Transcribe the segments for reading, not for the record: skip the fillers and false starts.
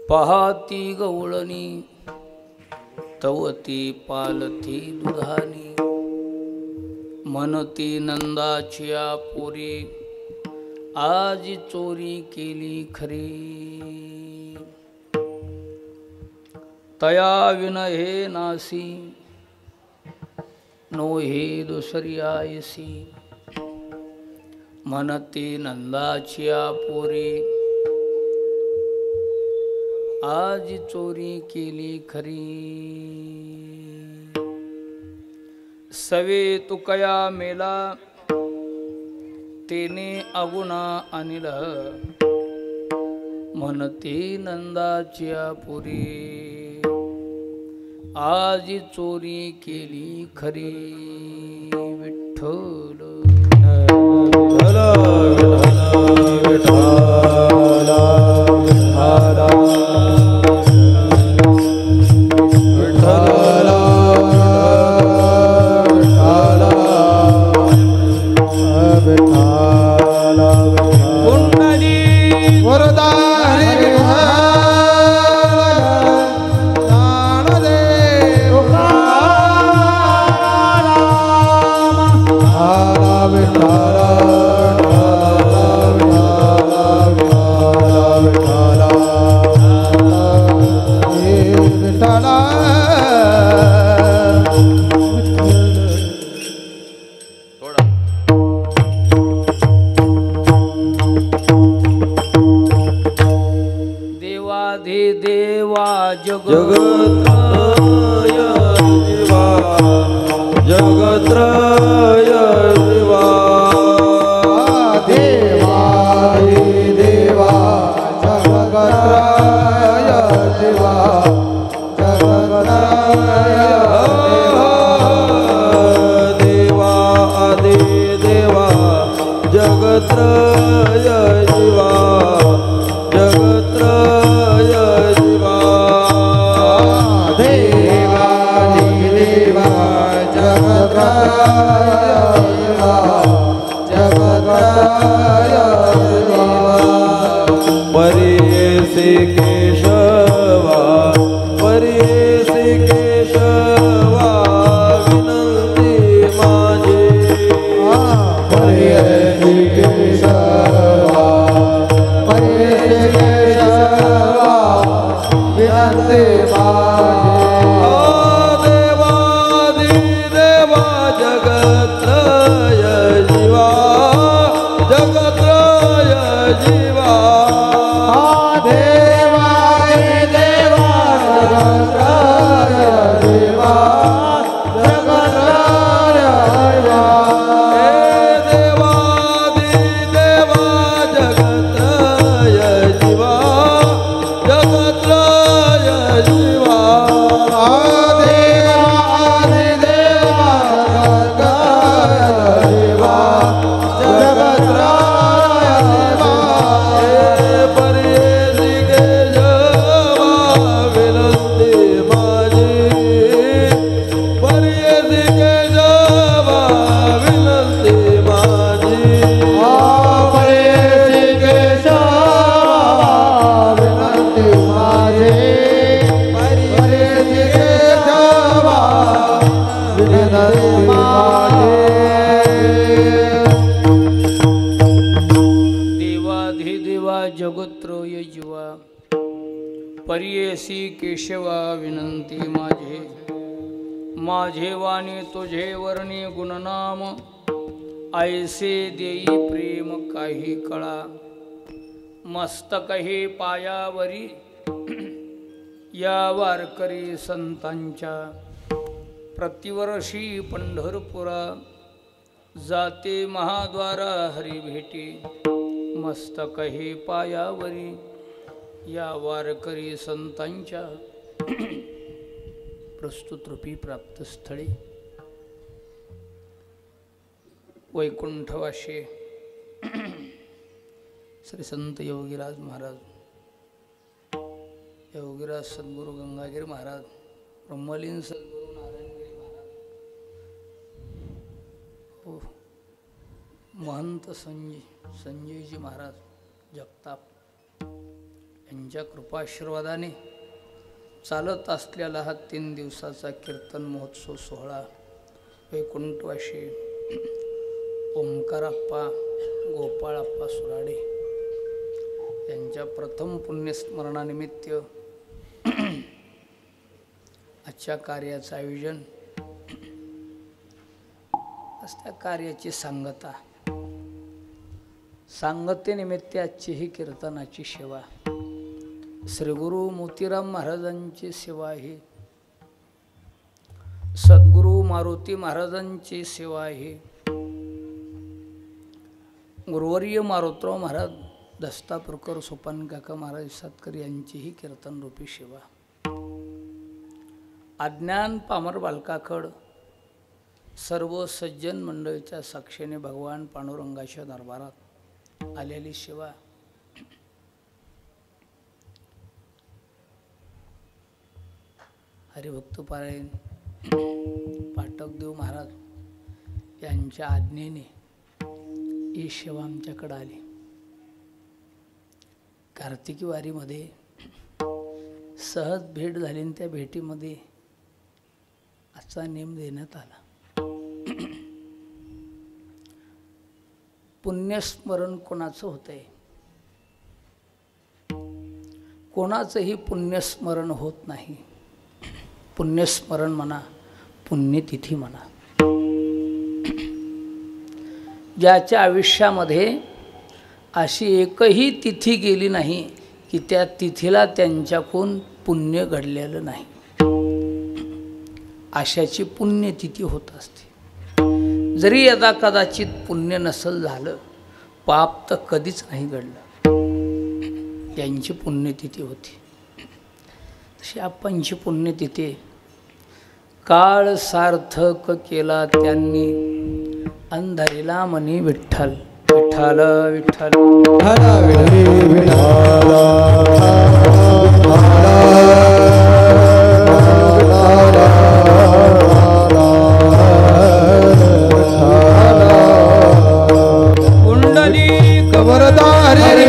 पहाती गवळणी तवती पालथी दुधानी म्हणती नंदाची पोरी आज चोरी केली खरी तया विन हे नासी नो हे दुसरी आयसी म्हणती नंदाची पोरी आज चोरी केली खरी सवे तुकया मेला तेने अगुणा अनिल म्हणते नंदाची पुरी आज चोरी केली खरी विठ्ठल माझे वाणी तुझे वर्णी गुणनाम ऐसे देई प्रेम काही कळा मस्तक हे पायावरी या वारकरी संतांच्या प्रतिवर्षी पंढरपुरा जाते महाद्वारा हरी भेटी मस्तक हे पायावरी या वारकरी संतांच्या प्रस्तुत रूपी प्राप्त स्थळी वैकुंठवाशी श्री संत योगीराज महाराज, योगीराज सद्गुरु गंगागिरी महाराज, ब्रह्मलीन सद्गुरु नारायणगिरी महाराज, हो महंत संजयजी महाराज जगताप यांच्या कृपाशीर्वादाने चालत असलेला हा 3 दिवसाचा कीर्तन महोत्सव सोहळा वैकुंठवाशी ओंकाराप्पा गोपाळाप्पा सुराडे यांच्या प्रथम पुण्यस्मरणानिमित्त आजच्या कार्याचं आयोजन, त्या कार्याची सांगता, सांगतेनिमित्त आजची ही कीर्तनाची सेवा, श्री गुरु मोतीराम महाराजांची सेवा आहे, सद्गुरु मारुती महाराजांची सेवा आहे, गुरुवर्य मारुतराव महाराज दस्तापूरकर सोपान काका महाराज सातकर यांची ही कीर्तन रूपी सेवा, अज्ञान पामर बालकाखड सर्व सज्जन मंडळीच्या साक्षीने भगवान पांडुरंगाच्या दरबारात आलेली सेवा, हरिभक्त पारायण पाठकदेव महाराज यांच्या आज्ञेने ही सेवा आमच्याकडे आली। कार्तिकी वारीमध्ये सहज भेट झाली आणि त्या भेटीमध्ये आजचा नेम देण्यात आला। पुण्यस्मरण कोणाचं होतंय? कोणाचंही पुण्यस्मरण होत नाही। पुण्यस्मरण म्हणा, पुण्यतिथी म्हणा, ज्याच्या आयुष्यामध्ये अशी एकही तिथी गेली नाही की त्या तिथीला त्यांच्याकडून पुण्य घडलेलं नाही, अशाची पुण्यतिथी होत असते। जरी यदा कदाचित पुण्य नसल झालं, पाप तर कधीच नाही घडलं, यांची पुण्यतिथी होती। तशी आपणची पुण्यतिथी काळ सार्थक केला त्यांनी, अंधारीला मनी विठ्ठल विठ्ठल विठ्ठल कुंडली कबरदारी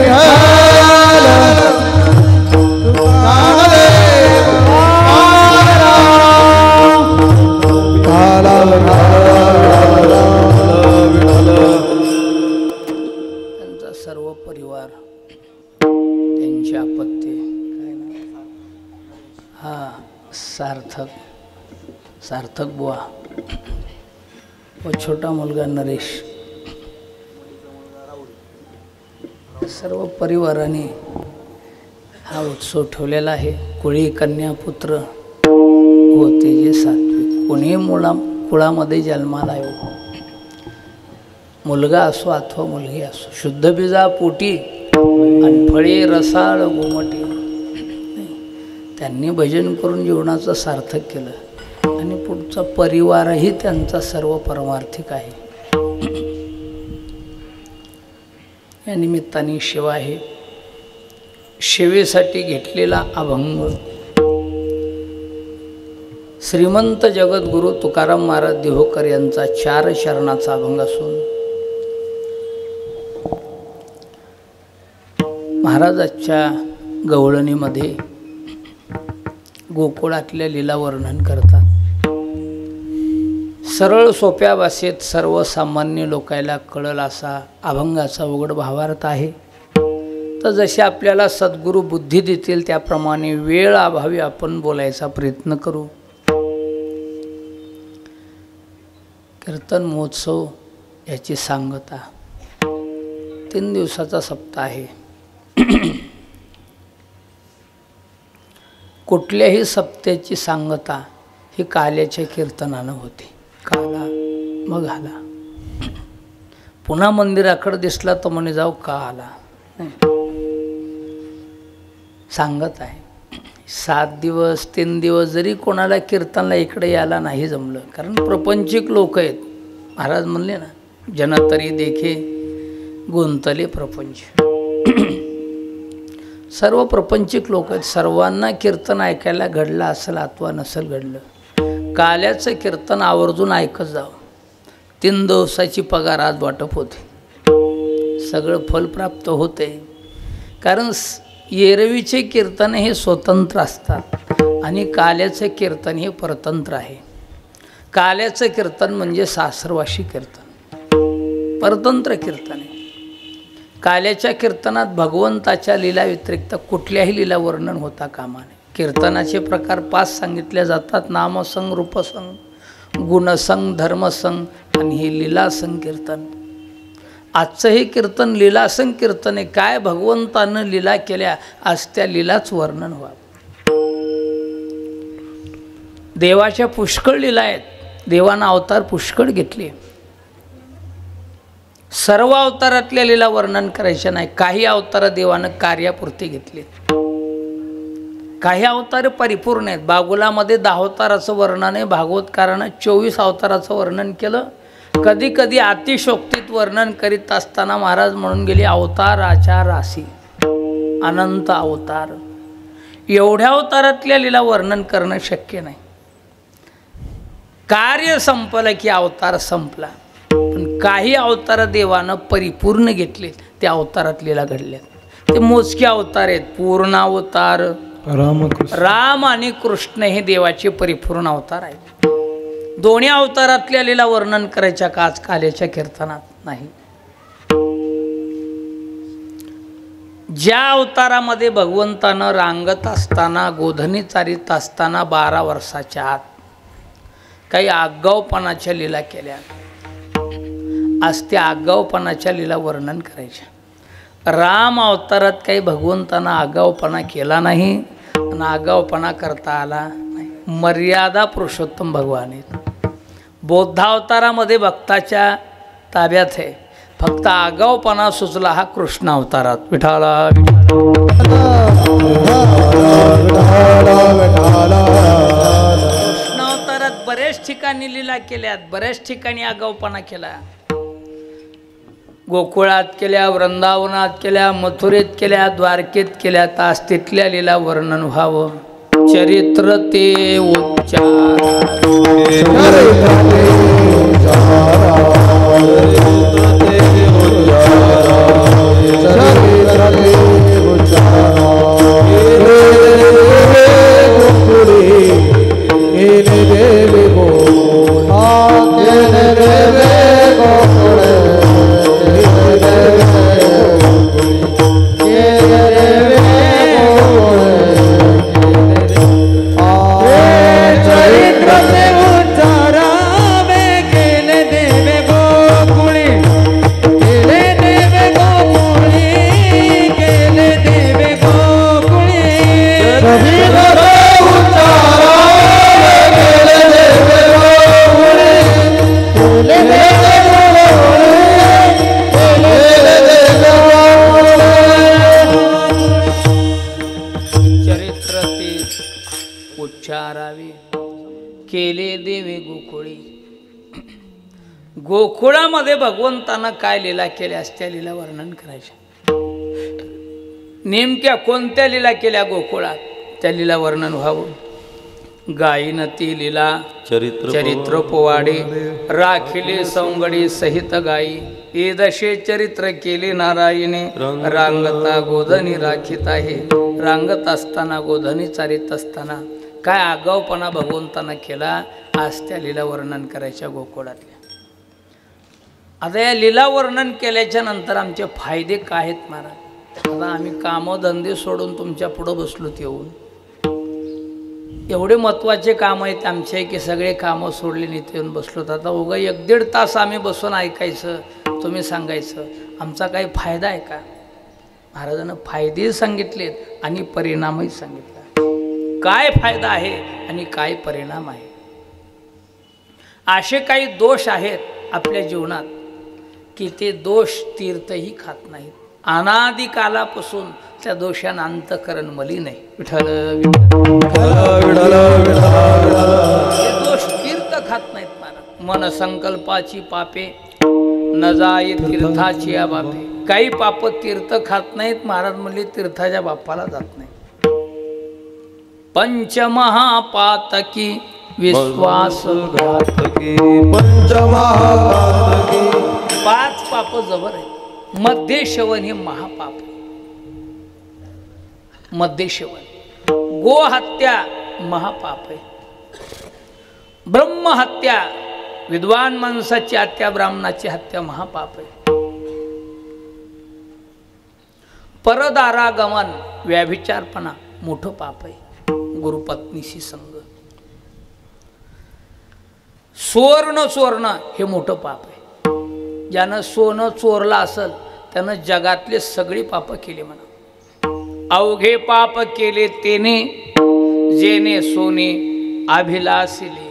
सर्व परिवार, त्यांची आपत्ती, हा सार्थक बुवा व छोटा मुलगा नरेश, सर्व परिवाराने हा उत्सव ठेवलेला आहे। कुळी कन्या पुत्र होते जे सात्विक, कोणी कुळामध्ये जन्माला येऊ, मुलगा असो अथवा मुलगी असो, शुद्ध बीजा पोटी आणि फळे रसाळ गोमटी, त्यांनी भजन करून जीवनाचं सार्थक केलं आणि पुढचा परिवारही त्यांचा सर्व परमार्थिक आहे। या निमित्ताने सेवा आहे। सेवेसाठी घेतलेला अभंग श्रीमंत जगद्गुरु तुकाराम महाराज देहोकर यांचा 4 चरणाचा अभंग असून महाराजांच्या गवळणीमध्ये गोकुळातल्या लीला वर्णन करतात। सरळ सोप्या भाषेत सर्वसामान्य लोकायला कळल असा अभंगाचा उघड भावार्थ आहे। तर जसे आपल्याला सद्गुरू बुद्धी देतील त्याप्रमाणे वेळ अभावी आपण बोलायचा प्रयत्न करू। कीर्तन महोत्सव याची सांगता 3 दिवसाचा सप्ताह आहे। कुठल्याही सप्त्याची सांगता ही काल्याच्या कीर्तनानं होते। काला मग आला, पुन्हा मंदिराकडे दिसला तर म्हणे जाऊ का आला, सांगत आहे। 7 दिवस 3 दिवस जरी कोणाला कीर्तनला इकडे यायला नाही जमलं, कारण प्रपंचिक लोक आहेत। महाराज म्हणले ना, जन तरी देखे गुंतले प्रपंच, सर्व प्रपंचिक लोक आहेत। सर्वांना कीर्तन ऐकायला घडलं असेल अथवा नसेल घडलं, काल्याचं कीर्तन आवर्जून ऐकत जावं। 3 दिवसाची पगार आज वाटप होते, सगळं फल प्राप्त होते। कारण एरवीचे कीर्तन हे स्वतंत्र असतात आणि काल्याचं कीर्तन हे परतंत्र आहे. काल्याचं कीर्तन म्हणजे सासरवाशी कीर्तन, परतंत्र कीर्तन आहे. काल्याच्या कीर्तनात भगवंताच्या लीला व्यतिरिक्त कुठल्याही लीला वर्णन होता कामा नये. कीर्तनाचे प्रकार 5 सांगितले जातात: नामसंग, रूपसंग, गुणसंग, धर्मसंग आणि हे लीलासंग कीर्तन. आजचं हे कीर्तन लीलासंग कीर्तन आहे. काय भगवंतानं लीला केल्या, आज त्या लीलाच वर्णन व्हावं. देवाच्या पुष्कळ लीला आहेत. देवानं अवतार पुष्कळ घेतले. सर्व अवतारातल्या लीला वर्णन करायच्या नाही. काही अवतार देवानं कार्यापुरते घेतले, काही अवतार परिपूर्ण आहेत. बागुलामध्ये 10 अवताराचं वर्णन आहे. भागवतकारानं 24 अवताराचं वर्णन केलं. कधी कधी अतिशोक्तीत वर्णन करीत असताना महाराज म्हणून गेले, अवताराच्या राशी अनंत अवतार. एवढ्या अवतारातल्या लीला वर्णन करणं शक्य नाही. कार्य संपलं की अवतार संपला. पण काही अवतार देवानं परिपूर्ण घेतले, त्या अवतारात लीला घडल्या. ते मोजके अवतार आहेत. पूर्णावतार राम आणि कृष्ण हे देवाचे परिपूर्ण अवतार आहेत. दोन्ही अवतारातल्या लीला वर्णन करायच्या का आज काल्याच्या कीर्तनात नाही. ज्या अवतारामध्ये भगवंतानं रांगत असताना, गोधनी चारित असताना 12 वर्षाच्या आत काही आगाऊपणाच्या लीला केल्या, आज त्या आगाऊपणाच्या लीला वर्णन करायच्या. राम अवतारात काही भगवंतानं आगाऊपणा केला नाही आणि आगाऊपणा करता आला नाही. मर्यादा पुरुषोत्तम भगवान आहेत. बौद्धावतारामध्ये भक्ताच्या ताब्यात आहे. फक्त आगाऊपणा सुचला हा कृष्ण अवतारात. विठाला कृष्ण अवतारात बरेच ठिकाणी लीला केल्यात, बऱ्याच ठिकाणी आगाऊपणा केला. गोकुळात केल्या, वृंदावनात केल्या, मथुरेत केल्या, द्वारकेत केल्या. तास तिथल्या लीला वर्णन व्हावं. चरित्र ते उच्चार केले देवे गोकुळी. गोकुळामध्ये भगवंतानं काय लीला केल्या असत्या लीला वर्णन करायच्या. नेमक्या कोणत्या लीला केल्या गोकुळात, त्या लीला वर्णन व्हावं. गायीन ती लीला चरित्र पोवाडे, राखिले सौंगडी सहित गायी. एदशे चरित्र केले नारायणे, रांगता गोधनी राखीत आहे. रांगत असताना, गोधनी चारित असताना काय आगाऊपणा भगवंतानं केला, आज त्या लीला वर्णन करायच्या गोकुळातल्या. आता या लीला वर्णन केल्याच्या नंतर आमचे फायदे काय आहेत महाराज? आता आम्ही कामधंदे सोडून तुमच्या पुढं बसलोत येऊन. एवढे महत्त्वाचे काम आहेत आमचे की सगळे कामं सोडले इथे येऊन बसलोत. आता उगा 1-1.5 तास आम्ही बसून ऐकायचं, तुम्ही सांगायचं, आमचा काही फायदा आहे का? महाराजांना फायदे सांगितलेत आणि परिणामही सांगितला. काय फायदा आहे आणि काय परिणाम आहे. असे काही दोष आहेत आपल्या जीवनात की ते दोष तीर्थही खात नाहीत. अनादी कालापासून त्या दोषांना अंतःकरण मलिन आहे. विठ्ठल हे दोष तीर्थ खात नाहीत महाराज. मन संकल्पाची पापे न जाय तीर्थाची या बापे. काही पाप तीर्थ खात नाहीत. महाराज म्हणले तीर्थाच्या बापाला जात नाही. पंचमहापातकी विश्वासघातकी. 5 पाप जबर आहे. मध्ये श्रवण हे महापाप. मद्यसेवन, गोहत्या महापाप आहे, ब्रह्महत्या विद्वान माणसाची हत्या, ब्राह्मणाची हत्या महापाप आहे, परदारागमन व्याभिचारपणा मोठं पाप आहे, गुरुपत्नीशी संग, सुवर्ण चोरणं हे मोठं पाप आहे. ज्यानं सोनं चोरलं असेल त्यानं जगातले सगळी पाप केली म्हणा. अवघे पाप केले तेने जेने सोने अभिलाषिले.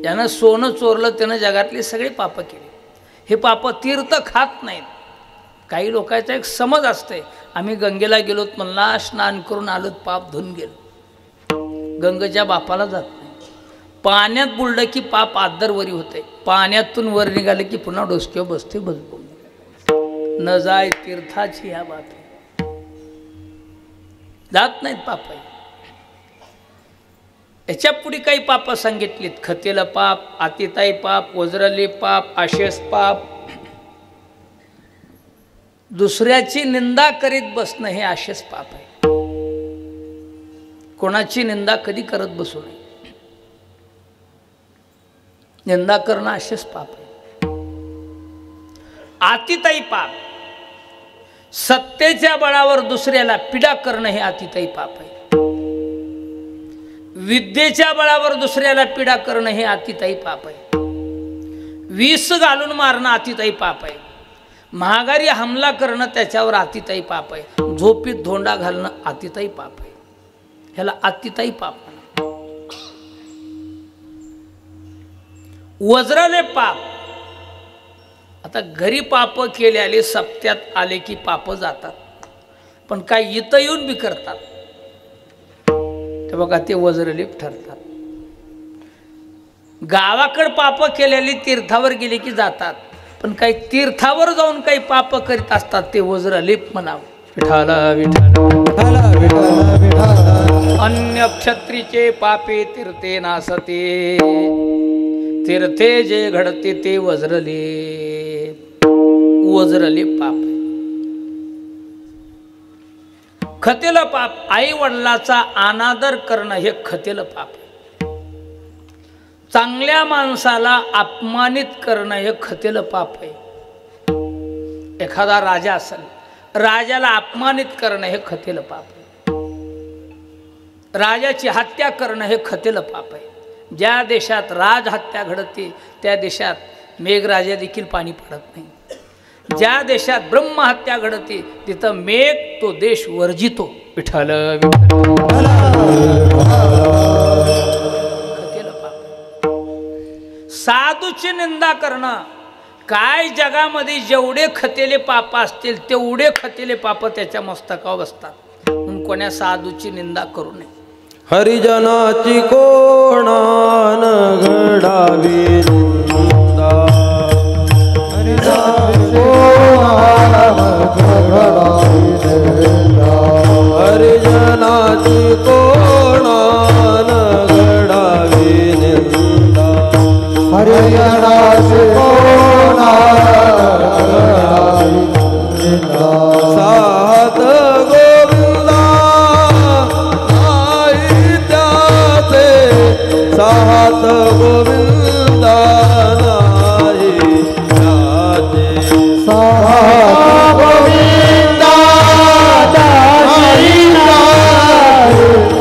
ज्यानं सोनं चोरलं त्यानं जगातले सगळे पाप केले. हे पाप तीर्थ खात नाहीत. काही लोकांचा एक समज असते, आम्ही गंगेला गेलोत म्हणला, स्नान करून आलोत, पाप धुवून गेलो. गंगेच्या बापाला जात नाही. पाण्यात बुडलं की पाप आदरवरी होते, पाण्यातून वर निघाले की पुन्हा डोसक्यावर बसते बसबो. न जाय तीर्थाची ह्या बात आहे. जात नाहीत पाप. याच्या पुढे काही पाप सांगितलीत. खतेलं पाप, आतिताई पाप, वज्रले पाप, आशेस पाप. दुसऱ्याची निंदा करीत बसणं हे आशेस पाप आहे. कोणाची निंदा कधी करत बसू नये. निंदा करणं आशेस पाप आहे. आतिताई पाप, सत्तेच्या बळावर दुसऱ्याला पीडा करणं हे आतिताई पाप आहे. विद्येच्या बळावर दुसऱ्याला पीडा करणं हे आतिताई पाप आहे. विष घालून मारणं आतिताई पाप आहे. महागारी हमला करणं त्याच्यावर आतिताई पाप आहे. झोपीत धोंडा घालणं आतिताई पाप आहे. ह्याला आतिताई पाप म्हणा. वज्रले पाप, आता घरी पाप केलेले सप्त्यात आले की पाप जातात, पण काय इथं येऊन बी करतात ते बघा, ते वज्रलेप ठरतात. गावाकडे पाप केलेली तीर्थावर गेले की जातात, पण काही तीर्थावर जाऊन काही पाप करीत असतात, ते वज्रलेप म्हणावं. विठाला विठाला अन्य क्षत्रीचे पापे तीर्थे नासते, तीर्थे जे घडते ते वज्रलेप. वज्रलेप पाप. खतेलं पाप, आई वडिलाचा अनादर करणं हे खतेलं पाप. चांगल्या माणसाला अपमानित करणं हे खतेलं पाप आहे. एखादा राजा असेल, राजाला अपमानित करणं हे खतेलं पाप आहे. राजाची हत्या करणं हे खतेलं पाप आहे. ज्या देशात राजहत्या घडते त्या देशात मेघराजा देखील पाणी पडत नाही. ज्या देशात ब्रह्महत्या घडते तिथं मेघ तो देश वर्जितो. विठ्ठल खतेलं पाप. साधूची निंदा करणं, काय जगामध्ये जेवढे खतेले पाप असतील तेवढे खतेले पाप त्याच्या मस्तकावर बसतात. म्हणून कोण्या साधूची निंदा करू नये. हरिजनाची कोणान घडावी निंदा, हरिजनाची कोणान घडावी निंदा, हरिजनाची सात गोविंदा नाही त्याचे, सात गोविंदा नाही त्याचे, सात गोविंदा नाही त्याचे.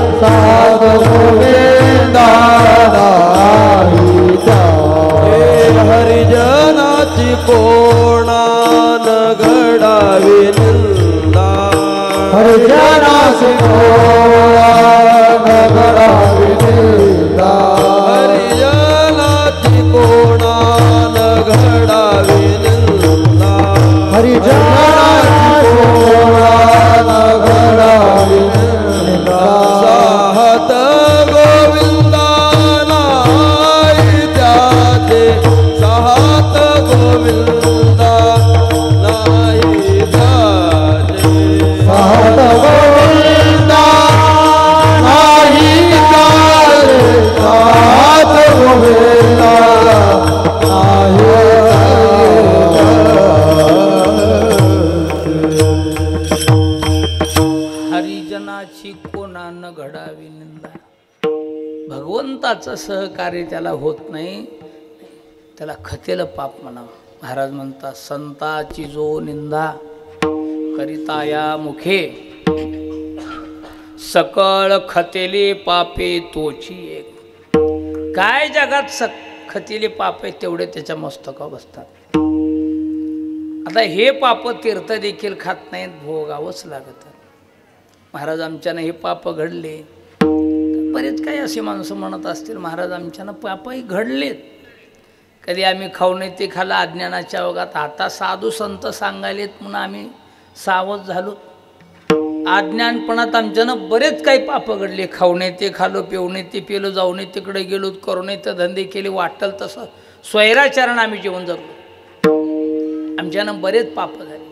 छडावी निंदा. भगवंताचं सहकार्य त्याला होत नाही, त्याला खतेलं पाप म्हणावं. महाराज म्हणतात संताची जो निंदा करिता या मुखे, सकळ खतेले पापे तोची एक. काय जगात खतेले पाप आहे तेवढे त्याच्या मस्तकावर बसतात. आता हे पाप तीर्थ देखील खात नाहीत, भोगावंच लागत. महाराज आमच्यानं हे पाप घडले. बरेच काही असे माणसं म्हणत असतील महाराज आमच्यानं पापही घडलेत, कधी आम्ही खाऊ नये ते खाल्लं अज्ञानाच्या ओघात. आता साधू संत सांगायलेत म्हणून आम्ही सावध झालो. अज्ञानपणात आमच्यानं बरेच काही पाप घडले. खाऊ नये ते खाल्लो, पिऊ नये ते पिलो, जाऊ नये तिकडे गेलो, करू नये ते धंदे केले, वाटल तसं स्वैराचरण आम्ही जीवन जगलो. आमच्यानं बरेच पाप झाले.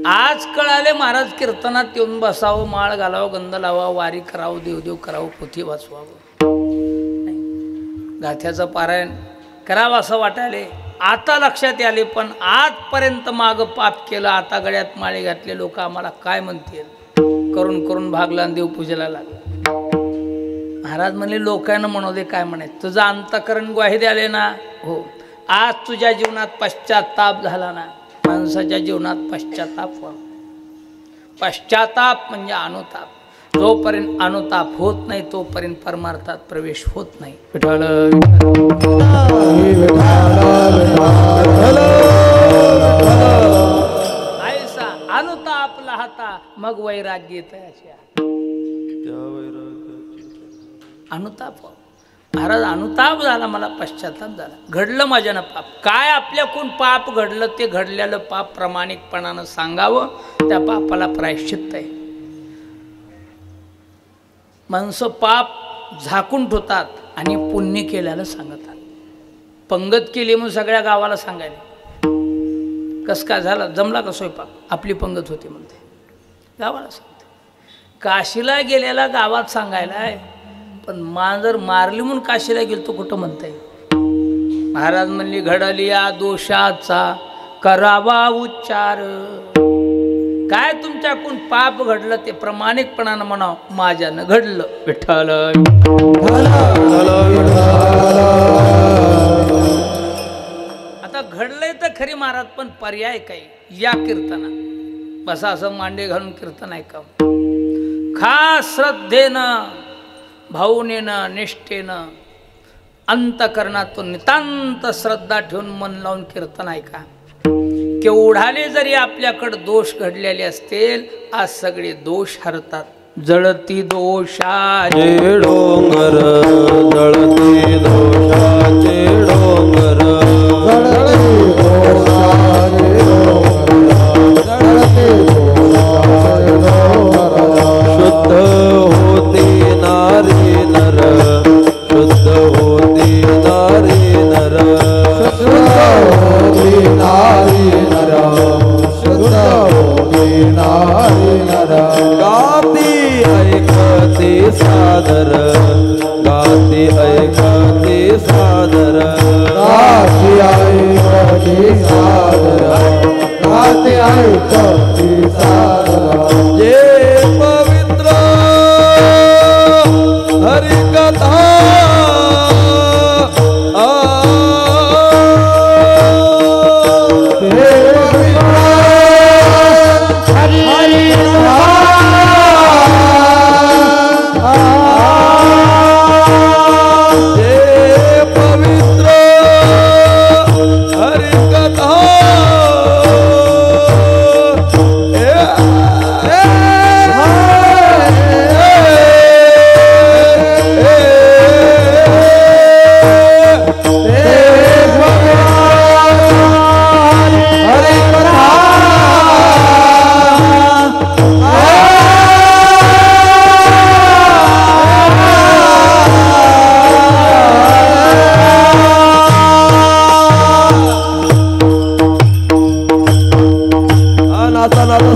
आज कळाले महाराज कीर्तनात येऊन बसावं, माळ घालावं, गंध लावावं, वारी करावं, देवदेव करावं, पोथी वाचवावं, गाथ्याचं पारायण करावं असं वाटायले. आता लक्षात आले, पण आजपर्यंत मागं पाप केलं, आता गळ्यात माळे घातले लोक आम्हाला काय म्हणतील. करून करून भागला आणि देवपूजेला लागला. महाराज म्हणले लोकांना म्हणू दे काय म्हणायचं, तुझं अंतःकरण ग्वाही द्याले ना. हो, आज तुझ्या जीवनात पश्चाताप झाला ना. माणसाच्या जीवनात पश्चाताप व्हावा. पश्चाताप म्हणजे अनुताप. जोपर्यंत अनुताप होत नाही तोपर्यंत परमार्थात प्रवेश होत नाही. विठ्ठल ऐसा अनुताप लहाता मग वैराग्य येतं. अनुताप महाराज अनुताप झाला, मला पश्चाताप झाला, घडलं माझ्यानं पाप. काय आपल्याकडून पाप घडलं ते घडलेलं पाप प्रामाणिकपणानं सांगावं, त्या पापाला प्रायश्चित्त आहे. माणसं पाप झाकून ठेवतात आणि पुण्य केल्याला सांगतात. पंगत केली म्हणून सगळ्या गावाला सांगायला, कस काय झाला, जमला का स्वयंपाक, आपली पंगत होती म्हणते, गावाला सांगते. काशीला गेलेला गावात सांगायला आहे, पण मांजर मारली म्हणून काशीला गेलो तो कुठं म्हणता येईल. महाराज म्हणली घडली या दोषाचा करावा उच्चार. काय तुमच्याकडून पाप घडलं ते प्रामाणिकपणानं म्हणावं, माझ्यानं घडलं. विठ्ठल आता घडलंय तर खरी महाराज, पण पर्याय काही या कीर्तना बसा, असं मांडे घालून कीर्तन ऐकावं. खास श्रद्धेनं, भावनेनं, निष्ठेनं, अंतकरणातून नितांत श्रद्धा ठेवून मन लावून कीर्तन ऐका. केवढाले जरी आपल्याकडे दोष घडलेले असतील, आज सगळे दोष हरतात. जळती दोषाचे डोंगर, जळती दोषाचे डोंगर, जळती दोषाचे डोंगर, जळती दोषाचे डोंगर. शुद्ध होती नारी नर, शुद्ध होती नारी नर, शुद्ध होती नारी नर, शुद्ध होती नारी नर. गाती ऐकती सादर, गाती ऐकती सादर, गाती ऐकती सादर, गाती ऐकती सादर. ये पवित्र हरिकथा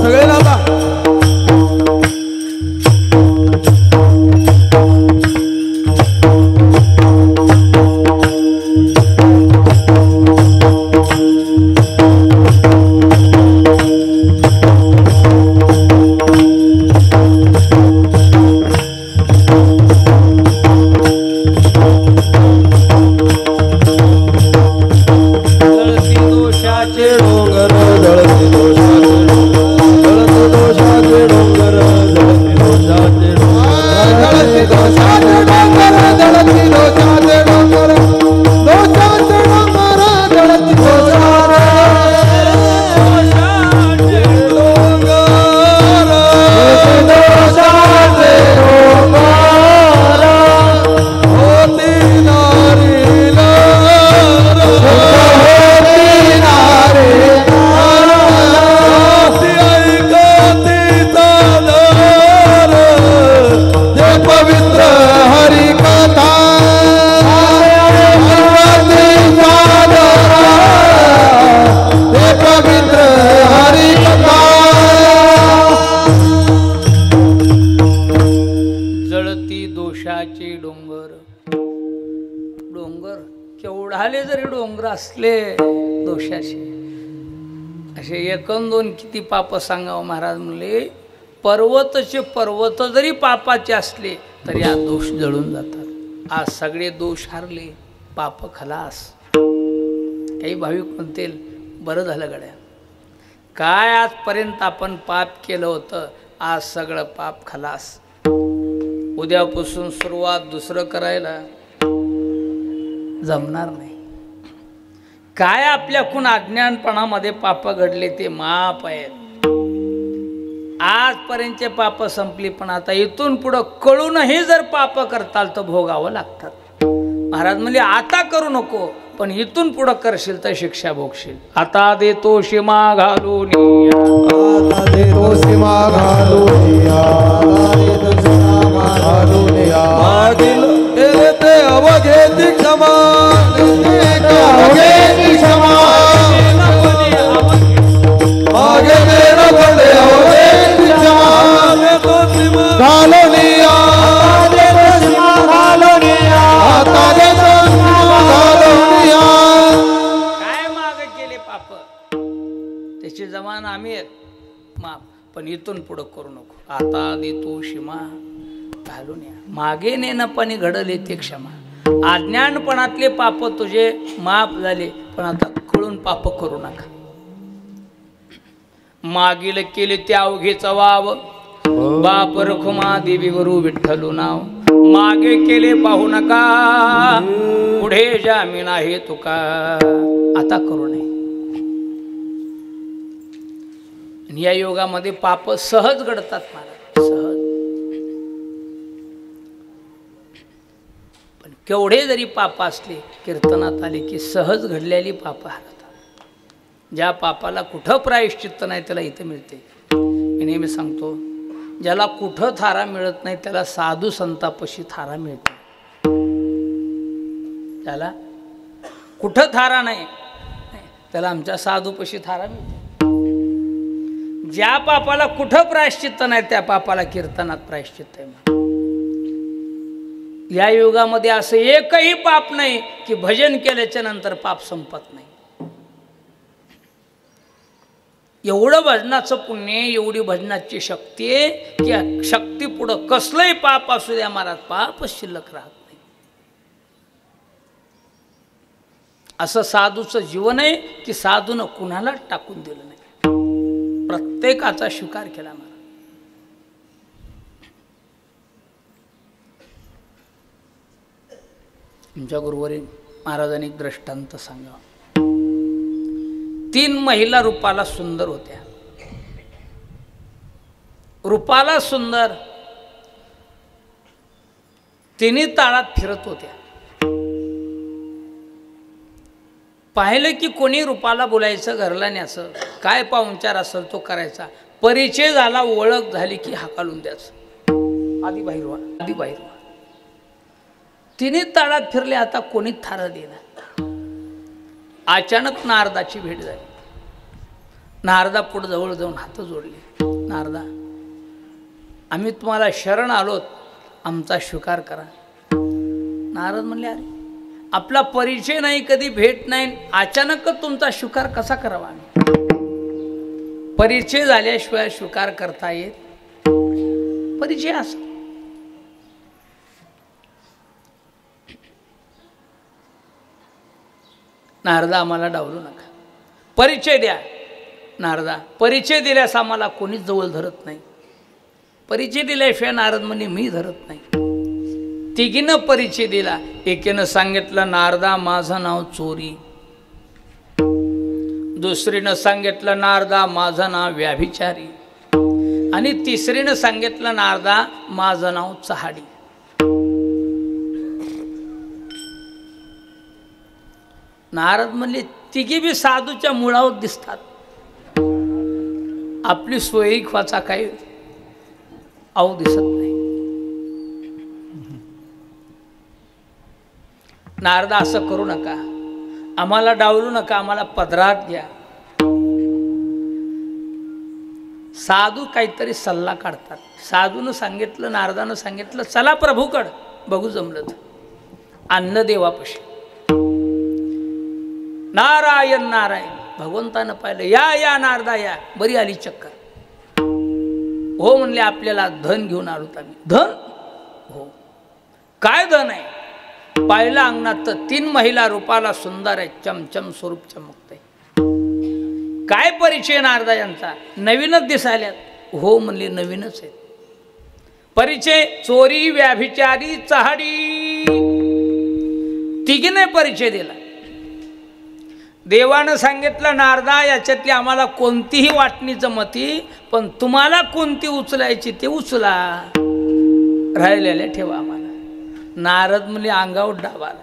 सगळे नाता केवढाले जरी डोंगर असले दोषाचे, असे एकन दोन किती पाप सांगावं. महाराज म्हणले पर्वतचे पर्वत जरी पापाचे असले तरी हा दोष जळून जातात. आज सगळे दोष हारले, पाप खलास. काही भाविक म्हणतील बरं झालं गड्या, काय आजपर्यंत आपण पाप केलं होतं, आज सगळं पाप खलास. उद्यापासून सुरुवात दुसरं करायला जमणार नाही. काय आपल्याकडून अज्ञानपणामध्ये पाप घडले ते माप आहेत. आजपर्यंतचे पाप संपली, पण आता इथून पुढं कळूनही जर पाप करताल तर भोगावं लागतात. महाराज म्हणले आता करू नको, पण इथून पुढं करशील तर शिक्षा भोगशील. आता देतो सीमा घालून, आता देतो सीमा घालून मागील केले ते अवघे ती क्षमा, अवघे ती क्षमा मागे मेरा पडे अवघे ती क्षमा घालून आता देतो सीमा घालून. काय माग केले पाप त्याची जमान आम्ही आहेत माप, पण इथून पुढं करू नको. आता देतो सीमा घालून या. मागे नेणपणी घडले ते क्षमा. अज्ञानपणातले पाप तुझे माफ झाले, पण आता कळून पाप करू नका. मागील केले ते अवघेचा वाव, बाप रखुमा देवी गुरु विठ्ठलू नाव. मागे केले पाहू नका, पुढे जामीन आहे तुका. आता करू नये. आणि या योगामध्ये पाप सहज घडतात महाराज, सहज. पण केवढे जरी पाप असले कीर्तनात आले की सहज घडलेली पाप हरतात. ज्या पापाला कुठं प्रायश्चित्त नाही त्याला इथे मिळते. मी नेहमी सांगतो, ज्याला कुठं थारा मिळत नाही त्याला साधू संतापशी थारा मिळते. त्याला कुठं थारा नाही त्याला आमच्या साधूपशी थारा मिळते. ज्या पापाला कुठं प्रायश्चित्त नाही त्या पापाला कीर्तनात प्रायश्चित्त आहे. या युगामध्ये असं एकही पाप नाही की भजन केल्याच्या नंतर पाप संपत नाही. एवढं भजनाचं पुण्य, एवढी भजनाची शक्ती आहे की शक्ती पुढं कसलंही पाप असू द्या महाराज, पापच शिल्लक राहत नाही. असं साधूचं जीवन आहे की साधूनं कुणालाच टाकून दिलं नाही, प्रत्येकाचा स्वीकार केला महाराज. आमच्या गुरुवारी महाराजांनी एक दृष्टांत सांगा. 3 महिला रूपाला सुंदर होत्या. रूपाला सुंदर, तिन्ही ताळात फिरत होत्या. पाहिलं की कोणी रूपाला बोलायचं, घरला न्यायचं, काय पाहुणचार असेल तो करायचा. परिचय झाला, ओळख झाली की हाकालून द्यायचं, आधी बाहेर व्हा, आधी बाहेर व्हा. तिन्ही ताळात फिरले, आता कोणी थारा देणार. अचानक नारदाची भेट झाली. नारदा पुढे जवळ जाऊन हात जोडले. नारदा, आम्ही तुम्हाला शरण आलोत, आमचा स्वीकार करा. नारद म्हणले, अरे आपला परिचय नाही, कधी भेट नाही, अचानकच तुमचा स्वीकार कसा करावा आम्ही? परिचय झाल्याशिवाय स्वीकार करता येत? परिचय असा. नारदा, आम्हाला डावलू नका, परिचय द्या. नारदा, परिचय दिल्यास आम्हाला कोणीच जवळ धरत नाही. परिचय दिल्याशिवाय नारद म्हणे मी धरत नाही. तिघीनं परिचय दिला. एकीनं सांगितलं, नारदा माझं नाव चोरी. दुसरीनं सांगितलं, नारदा माझं नाव व्याभिचारी. आणि तिसरीनं सांगितलं, नारदा माझं नाव चहाडी. नारद म्हणले, तिघी बी साधूच्या मुळावर दिसतात, आपली सोयीकवाचा काही अव दिसत नाही. नारदा, असं करू नका, आम्हाला डावलू नका, आम्हाला पदरात घ्या. साधू काहीतरी सल्ला काढतात. साधूनं सांगितलं, नारदानं सांगितलं, चला प्रभूकड, बघू जमलं तर. अन्न देवापाशी. नारायण नारायण भगवंतानं पाहिलं, या नारदा या, बरी आली चक्कर. हो म्हणले, आपल्याला धन घेऊन आलोत आम्ही. धन? हो. काय धन आहे? पाहिलं अंगणात तर 3 महिला रूपाला सुंदर आहे, चमचम स्वरूप चमकते. काय परिचय नारदा यांचा? नवीनच दिसायल्यात. हो म्हणले, नवीनच आहेत. परिचय? चोरी, व्याभिचारी, चहाडी, तिघीने परिचय दिला. देवानं सांगितलं, नारदा याच्यातली आम्हाला कोणतीही वाटणी जमती, पण तुम्हाला कोणती उचलायची ते उचला, राहिलेल्या ठेवा आम्हाला. नारद म्हणजे अंगावर डाबाला.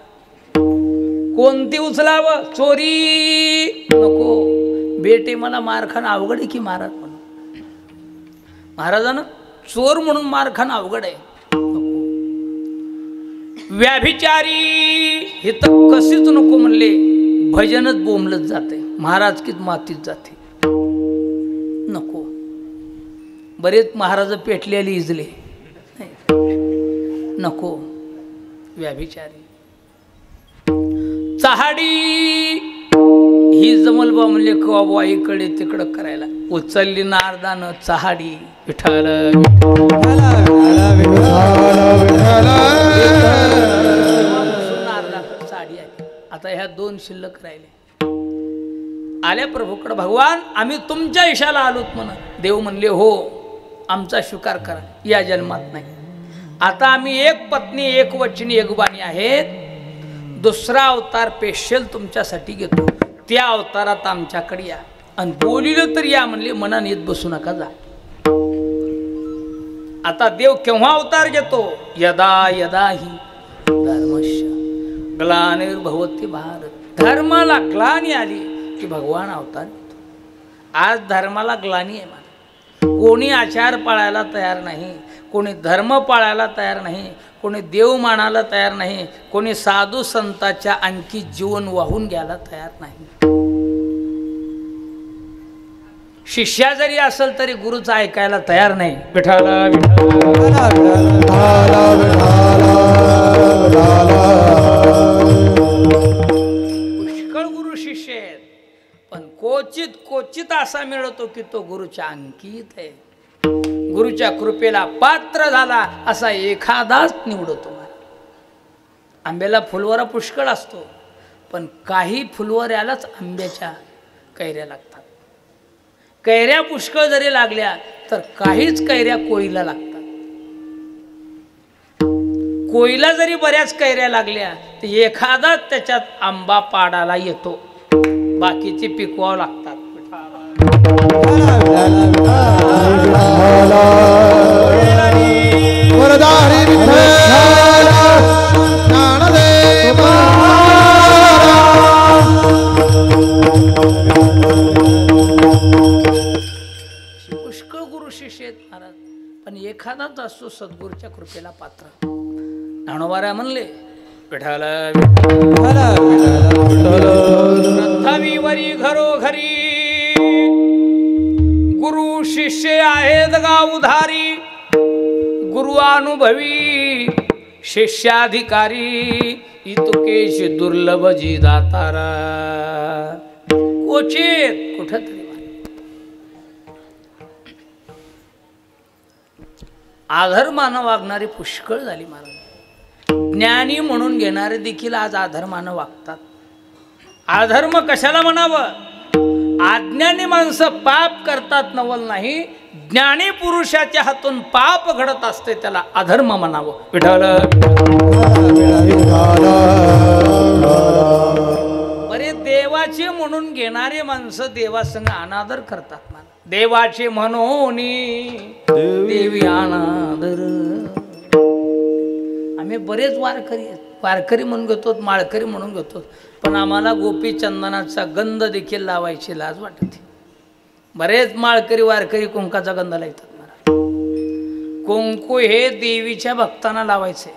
कोणती उचलावं? चोरी नको बेटे, मला मार खाणं अवघड आहे की महाराज म्हणून. महाराजानं चोर म्हणून मार खाणं अवघड आहे. व्याभिचारी हे तर कशीच नको म्हणले. भजनच बोंबलत जाते, महाराज कित मातीत जाते. नको. बरेच महाराज पेटलेले इजले. नको. व्याभिचारी. चहाडी ही जमल बा म्हणले, कवा इकडे तिकडं करायला. उचलली नारदानं चहाडी. विठ्ठल साडी आहे. आता ह्या 2 शिल्लक राहिले. आल्या प्रभूकडे, भगवान आम्ही तुमच्या इशाला आलोत म्हणा. देव म्हणले, हो आमचा स्वीकार करा, या जन्मात नाही. आता आम्ही एक पत्नी, एक वचनी, एक बाणी आहेत. दुसरा अवतार स्पेशल तुमच्यासाठी घेतो. त्या अवतारात आमच्याकडे या, आणि बोलिलं तर या म्हणले, मनाने येत बसू नका, जा. आता देव केव्हा अवतार घेतो? यदा यदा ही धर्मस्य ग्लानिर्भवति भारत. धर्माला ग्लानी आली की भगवान अवतार घेतो. आज धर्माला ग्लानी आहे मला. कोणी आचार पाळायला तयार नाही, कोणी धर्म पाळायला तयार नाही, कोणी देव मानायला तयार नाही, कोणी साधू संतांच्या आणखी जीवन वाहून घ्यायला तयार नाही. शिष्या जरी असेल तरी गुरुचं ऐकायला तयार नाही. विठ्ठल पुष्कळ गुरु शिष्य आहेत, पण क्वचित असा मिळतो की तो गुरुच्या अंकित आहे. गुरुच्या कृपेला पात्र झाला असा एखादाच निवडतो. आंब्याला फुलवरा पुष्कळ असतो, पण काही फुलवऱ्यालाच आंब्याच्या कैऱ्या लागतात. कैऱ्या पुष्कळ जरी लागल्या तर काहीच कैऱ्या कोळीला लागतात. कोळीला जरी बऱ्याच कैऱ्या लागल्या तर एखादाच त्याच्यात आंबा पाडाला येतो, बाकीचे पिकवावं लागतात. पुष्कळ गुरु शिष्य आहेत महाराज, पण एखादाच असतो सद्गुरूच्या कृपेला पात्र. ज्ञानोबारा म्हणले, विठ्ठल वरी घरोघरी गुरु शिष्य आहेत गावधारी. गुरु अनुभवी शिष्याधिकारी, इतुकेश दुर्लभ जी दातारा. क्वचित कुठंतरी आधर्मानं वागणारी पुष्कळ झाली महाराज. ज्ञानी म्हणून घेणारे देखील आज अधर्मानं वागतात. अधर्म कशाला म्हणावं? अज्ञानी माणसं पाप करतात नवल नाही, ज्ञानी पुरुषाच्या हातून पाप घडत असते त्याला अधर्म म्हणावं. विठ्ठल बरे देवाचे म्हणून घेणारे माणसं देवासंग अनादर करतात. देवाचे म्हणून देवी अनादर. आम्ही बरेच वारकरी म्हणून घेतो, माळकरी म्हणून घेतो, पण आम्हाला गोपी चंदनाचा गंध देखील लावायची लाज वाटते. बरेच माळकरी वारकरी कुंकाचा गंध लावतात. मला कुंकू हे देवीच्या भक्तांना लावायचे.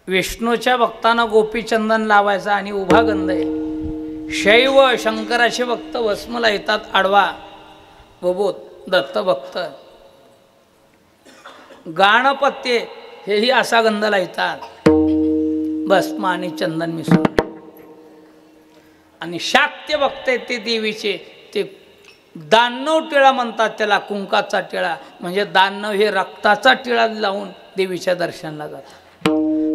विष्णूच्या भक्तांना गोपी चंदन लावायचा आणि उभा गंध आहे. शैव शंकराचे भक्त भस्मला येतात आडवा, बोबोत दत्त भक्त गाणपत्ये हेही असा गंध लावतात, भस्म आणि चंदन मिसळून. आणि शाक्य भक्त आहेत ते देवीचे ते दानव टिळा म्हणतात त्याला, कुंकाचा टिळा. म्हणजे दानव हे रक्ताचा टिळा लावून देवीच्या दर्शनाला जातात.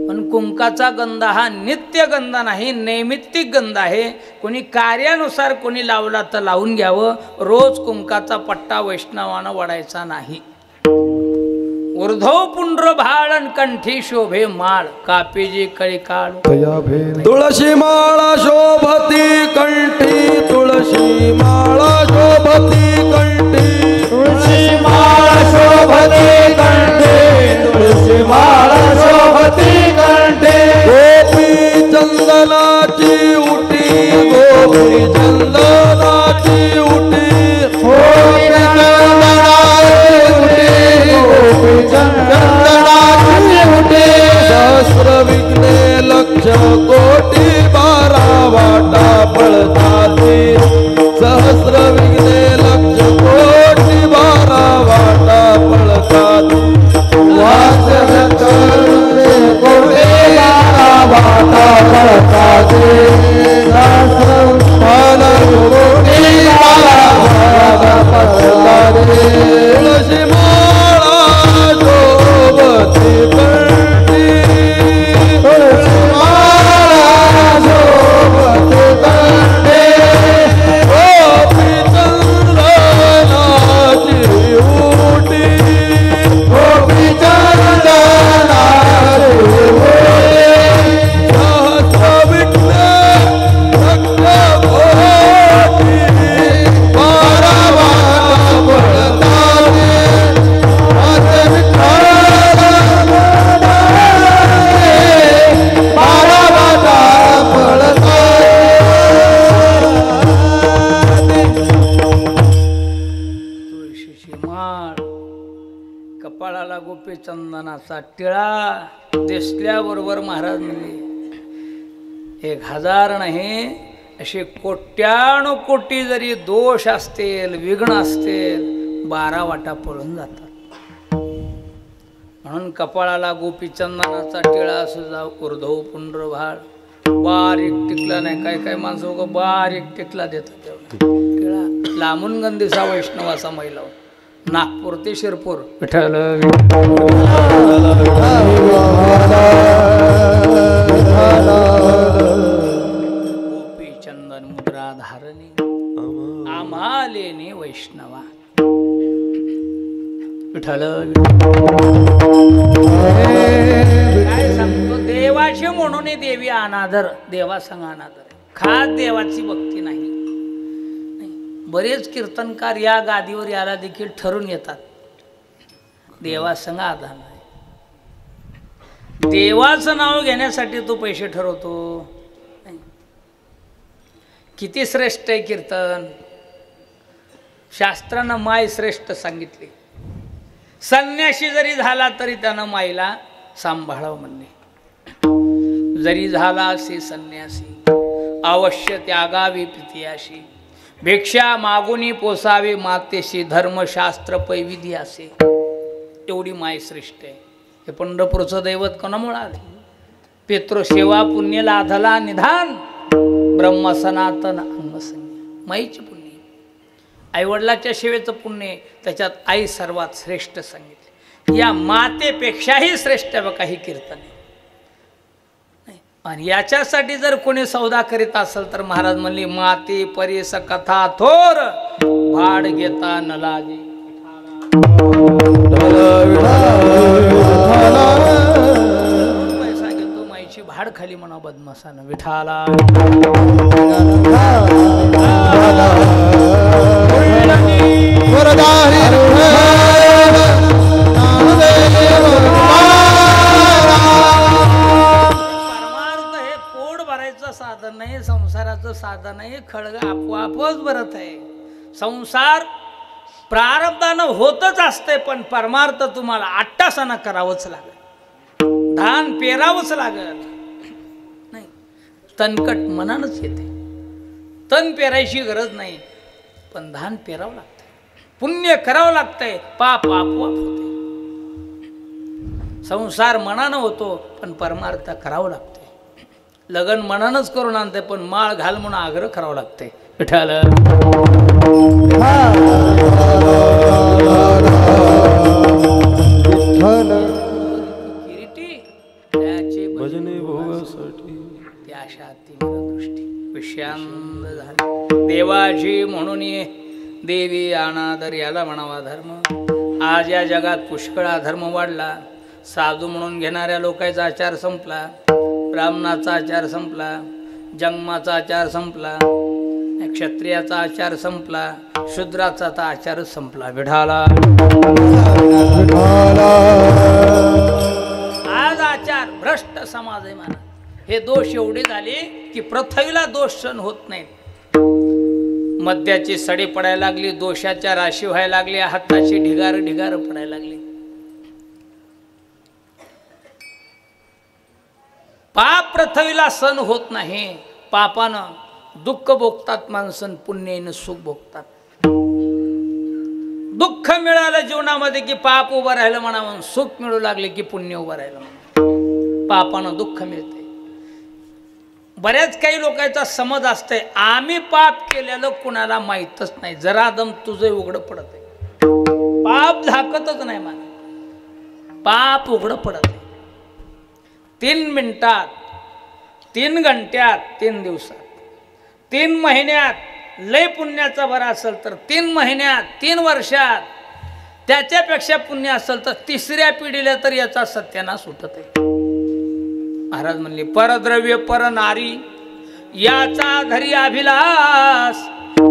पण कुंकाचा गंध हा नित्य गंध नाही, नैमित्तिक गंध आहे. कोणी कार्यानुसार कोणी लावला तर लावून घ्यावं. रोज कुंकाचा पट्टा वैष्णवानं वडायचा नाही. ऊर्ध्व पुंड्र भाळन कंठी शोभे माळ, कापेजी कळी काळ. तुळशी माळा शोभती कंठी, तुळशी माळा शोभती कंठी, तुळशी माळा शोभती कंठी, तुळशी माळा शोभती कंठी. गोपी चंदनाची उटी, गोपी चंदनाची उटी, गोपी चंदनाची उटी, गोपी चंदनाची उटी. सहस्र विघ्ने लक्ष कोटी, 12 वाटा पळताती. सहस्र विघ्ने लक्ष कोटी, 12 वाटा पळताती. वाचन करुणे कोटी, 12 वाटा पळताती. सहस्र फल कोटी, 12 वाटा पळताती. तुळशी माळा शोभती कंठी, तुळशी माळा शोभती कंठी. गोपी चंदनाची उटी, गोपी चंदनाची उटी. सहस्र विघ्ने लक्ष कोटी, 12 वाटा पळताती. वाचन करुणे 12 वाटा पळताती. तुळशीची माळ, कपाळाला गोपी चंदनाचा टिळा दिसल्याबरोबर महाराज म्हणले 1000 नाही असे कोट्यानुकोटी जरी दोष असतील, विघ्न असतील, 12 वाटा पळून जातात. म्हणून कपाळाला गोपी चंदनाचा टिळा असं जा, ऊर्ध्व पुंड्र भाळ. बारीक टिकला नाही, काय काय माणसं उगा बारीक टिकला देतात. तेवढा टिळा लांबून गंधीसा वैष्णवाचा महिला. नागपूर ते शिरपूर. विठ्ठल गोपी चंदन मुद्रा धारणी, आम्हालेने वैष्णवा. विठ्ठल काय सांगतो, देवाशी म्हणून देवी अनादर, देवासंग अनादर. खास देवाची भक्ती नाही. बरेच कीर्तनकार या गादीवर याला देखील ठरून येतात. देवासंग आधार नाही. देवाचं नाव घेण्यासाठी तू पैसे ठरवतो. किती श्रेष्ठ आहे कीर्तन. शास्त्रानं माय श्रेष्ठ सांगितले. संन्यासी जरी झाला तरी त्यानं माईला सांभाळावं म्हणणे. जरी झाला असे संन्यासी, अवश्य त्यागावी प्रीतियाशी. भिक्षा मागुनी पोसावे मातेशी, धर्मशास्त्र पैविधी असे. एवढी माय श्रेष्ठ आहे. हे पंढरपूरचं दैवत कोणामुळे आले. पितृसेवा पुण्य लाधला निधान, ब्रह्म सनातन अंगसंज्ञा. माईचे पुण्य, आईवडिलाच्या सेवेचं पुण्य, त्याच्यात आई सर्वात श्रेष्ठ सांगितले. या मातेपेक्षाही श्रेष्ठ काही कीर्तन आहे. आणि याच्यासाठी जर कोणी सौदा करीत असेल तर महाराज म्हणले माते परेस कथा थोर, भाड घेता न लाजे. पैसा घेतो माईची भाड खाली म्हणा बदमासानं. विठाला साधन नाही, संसाराचं साधन नाही. खळग आपोआपच भरत आहे. संसार प्रारब्धानं होतच असते, पण परमार्थ तुम्हाला अट्टासानं करावंच लागेल. धान पेरावंच लागेल. नाही, तणकट मनानच येते. तण पेरायची गरज नाही, पण धान पेरावं लागतं. पुण्य करावं लागतंय, पाप आपोआप होते. संसार मनानं होतो, पण परमार्थ करावं लागतं. लगन मनानच करून आणते, पण माळ घाल म्हणून आग्रह करावा लागते. विठ्ठल किरीटी त्याचे भजने भोगासाठी त्या अशा दृष्टी विषयांत झाली. देवाची म्हणून ये देवी अनादर याला म्हणावा धर्म. आज या जगात पुष्कळ अधर्म वाढला. साधू म्हणून घेणाऱ्या लोकांचा आचार संपला, ब्राह्मणाचा आचार संपला, जंगमाचा आचार संपला, क्षत्रियाचा आचार संपला, शूद्राचा तर आचारच संपला. विठाला आज आचार भ्रष्ट समाज आहे म्हणा. हे दोष एवढे झाले की पृथ्वीला दोष सहन होत नाहीत. मद्याची सडी पडायला लागली, दोषाच्या राशी व्हायला लागली, हाताची ढिगार ढिगार पडायला लागली. पाप पृथ्वीला सहन होत नाही. पापानं दुःख भोगतात माणसं, पुण्यानं सुख भोगतात. दुःख मिळालं जीवनामध्ये की पाप उभं राहिलं म्हणा, म्हणून सुख मिळू लागले की पुण्य उभं राहिलं म्हणा. पापानं दुःख मिळते. बऱ्याच काही लोकांचा समज असते आम्ही पाप केलेलं कुणाला माहीतच नाही. जरा दम तुझं उघडं पडत आहे. पाप झाकतच नाही मला. पाप उघडं पडत आहे. 3 मिनिटात, 3 घंट्यात, 3 दिवसात, 3 महिन्यात लय पुण्याचा बरा असेल तर 3 महिन्यात, 3 वर्षात त्याच्यापेक्षा पुण्य असेल तर 3ऱ्या पिढीला तर याचा सत्यानाश सुटत आहे. महाराज म्हणले परद्रव्य पर नारी याचा धरी अभिलाष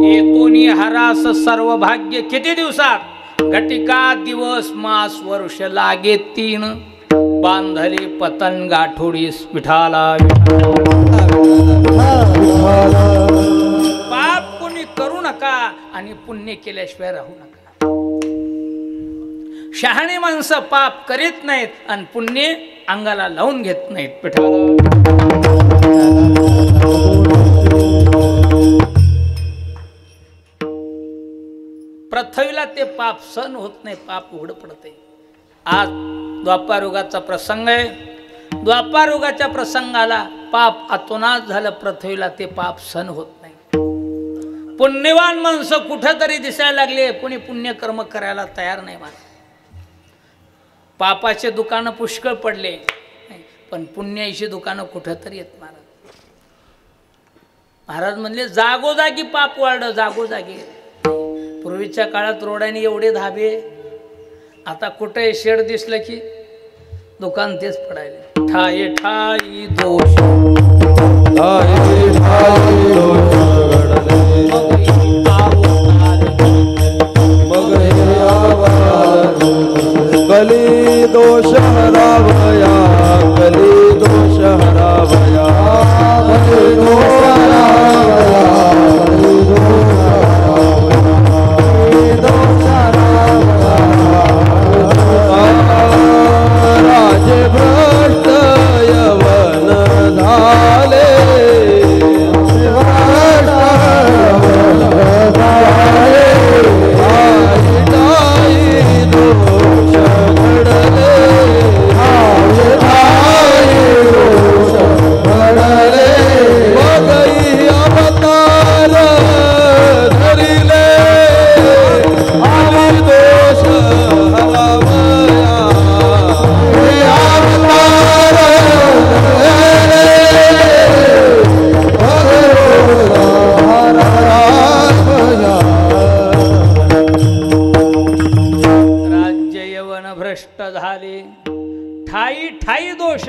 येतोनी हरास सर्व भाग्य. किती दिवसात? घटिका दिवस मास वर्ष लागे 3 बांधली पतन गाठोडीस. विठाला पाप कोणी करू नका आणि पुण्य केल्याशिवाय राहू नका. शहाणी माणसं पाप करीत नाहीत आणि पुण्य अंगाला लावून घेत नाहीत. विठाला पृथ्वीला ते पाप सहन होत नाही. पाप उघड पडते. आज द्वापारयुगाचा प्रसंग आहे. द्वापारयुगाच्या प्रसंगाला पाप अतोनात झालं. पृथ्वीला ते पाप सहन होत नाही. पुण्यवान माणसं कुठंतरी दिसायला लागले, कोणी पुण्यकर्म करायला तयार नाही. मला पापाचे दुकानं पुष्कळ पडले, पण पुण्याची दुकानं कुठंतरी येत. महाराज म्हणले जागोजागी पाप वाढलं. जागोजागी पूर्वीच्या काळात रोडाने एवढे धाबे, आता कुठे शेड दिसलं की दुकान तेच पडायले. ठाई ठाई दोष कली दोष हरावया, कली दोष हरावया, कली दोष हरावया, कली दोष हरावया. राजे भ्रष्ट यवन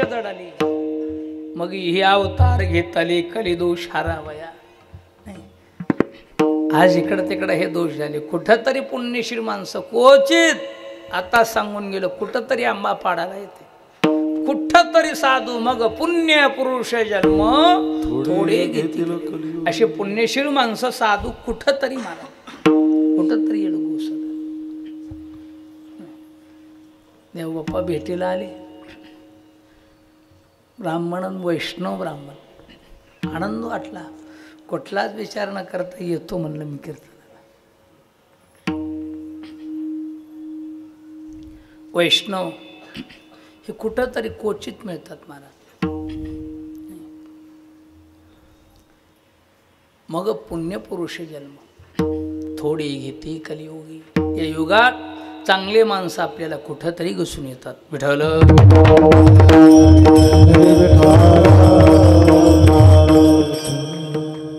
झाले, मग ही अवतार घेतले कली दोष हरावया. आज इकडं तिकडं हे दोष झाले. कुठंतरी पुण्यशील माणसं क्वचित आता सांगून गेलं, कुठंतरी आंबा पाडायला येते, कुठंतरी साधू, मग पुण्य पुरुष जन्म थोडे घेतील. असे पुण्यशील माणसं साधू कुठंतरी मारा, कुठंतरी येणं घुसत. देव बाप्पा भेटीला आले. ब्राह्मण वैष्णव ब्राह्मण. आनंद वाटला. कुठलाच विचार न करता येतो म्हणलं मी कीर्तनाला. वैष्णव हे कुठंतरी क्वचित मिळतात महाराज. मग पुण्यपुरुष जन्म थोडी घेती कलियुगी. या युगात चांगले माणसं आपल्याला कुठंतरी घुसून येतात. विठ्ठल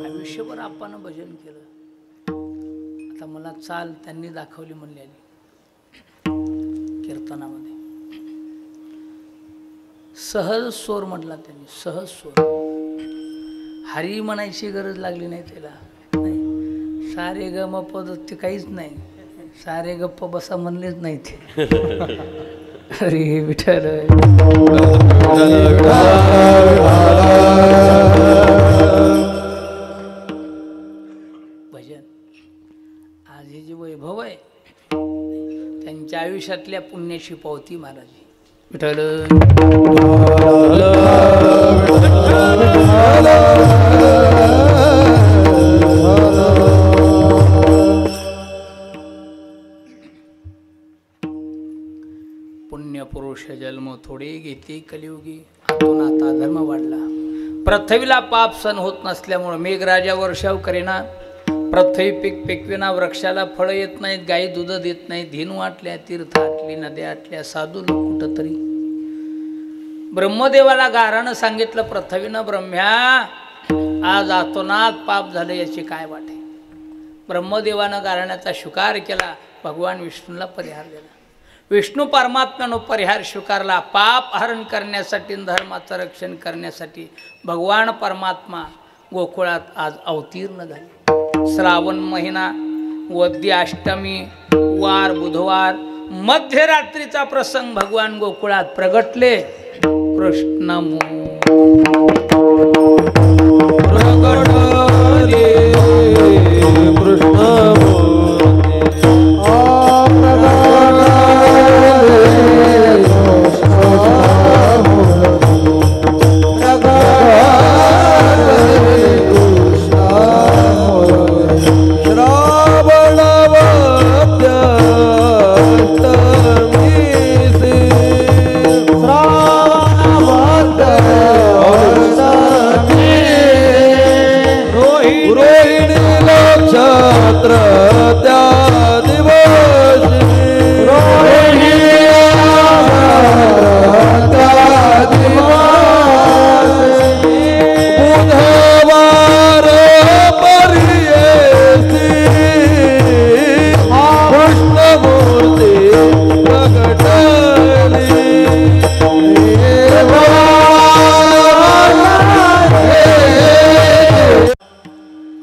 आयुष्यभर आपण भजन केलं, आता मला चाल त्यांनी दाखवली म्हणलेली कीर्तनामध्ये. सहज स्वर म्हटला त्यांनी, सहज स्वर. हरी म्हणायची गरज लागली नाही त्याला. नाही, सारे ग म पद ते काहीच नाही, सारे गप्प बसा म्हणलेच नाही ते. अरे विठ्ठल भजन. आज हे जे वैभव आहे त्यांच्या आयुष्यातल्या पुण्याची पावती महाराज. विठ्ठल पुण्यपुरुष जन्म थोडे घेते कलियुगी. आतून आता धर्म वाढला. पृथ्वीला पाप सण होत नसल्यामुळे मेघराजा वर्षाव करेना. पृथ्वी पीक पिकविना, वृक्षाला फळं येत नाहीत, गायी दूध देत नाहीत, धीन वाटल्या, तीर्थ आटली, नद्या आटल्या, साधू लोक कुठंतरी. ब्रह्मदेवाला गारानं सांगितलं पृथ्वीनं, ब्रह्म्या आज आतोनात पाप झालं याची काय वाट आहे. ब्रह्मदेवानं गारण्याचा स्वीकार केला, भगवान विष्णूला परिहार दिला. विष्णू परमात्म्यानं परिहार स्वीकारला. पाप हरण करण्यासाठी, धर्माचं रक्षण करण्यासाठी भगवान परमात्मा गोकुळात आज अवतीर्ण झाले. श्रावण महिना, वद्य अष्टमी, वार बुधवार, मध्यरात्रीचा प्रसंग भगवान गोकुळात प्रगटले. कृष्ण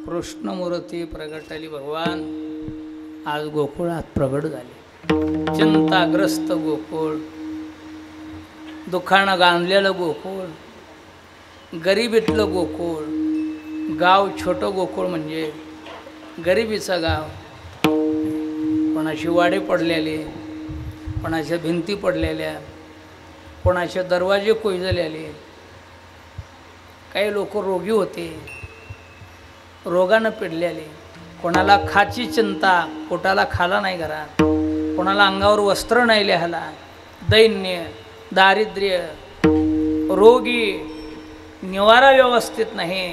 कृष्णमूर्ती प्रगटली. भगवान आज गोकुळात प्रगट झाले. चिंताग्रस्त गोकुळ, दुःखानं गांजलेलं गोकुळ, गरिबीतलं गोकुळ, गाव छोटं गोकुळ म्हणजे गरिबीचं गाव. कोणाची वाडे पडलेले, कोणाच्या भिंती पडलेल्या, कोणाचे दरवाजे कोयजलेले. काही लोक रोगी होते, रोगानं पिडलेले. कोणाला खाची चिंता, पोटाला खाला नाही घरात, कोणाला अंगावर वस्त्र नाही लिहायला, दैन्य, दारिद्र्य, रोगी, निवारा व्यवस्थित नाही,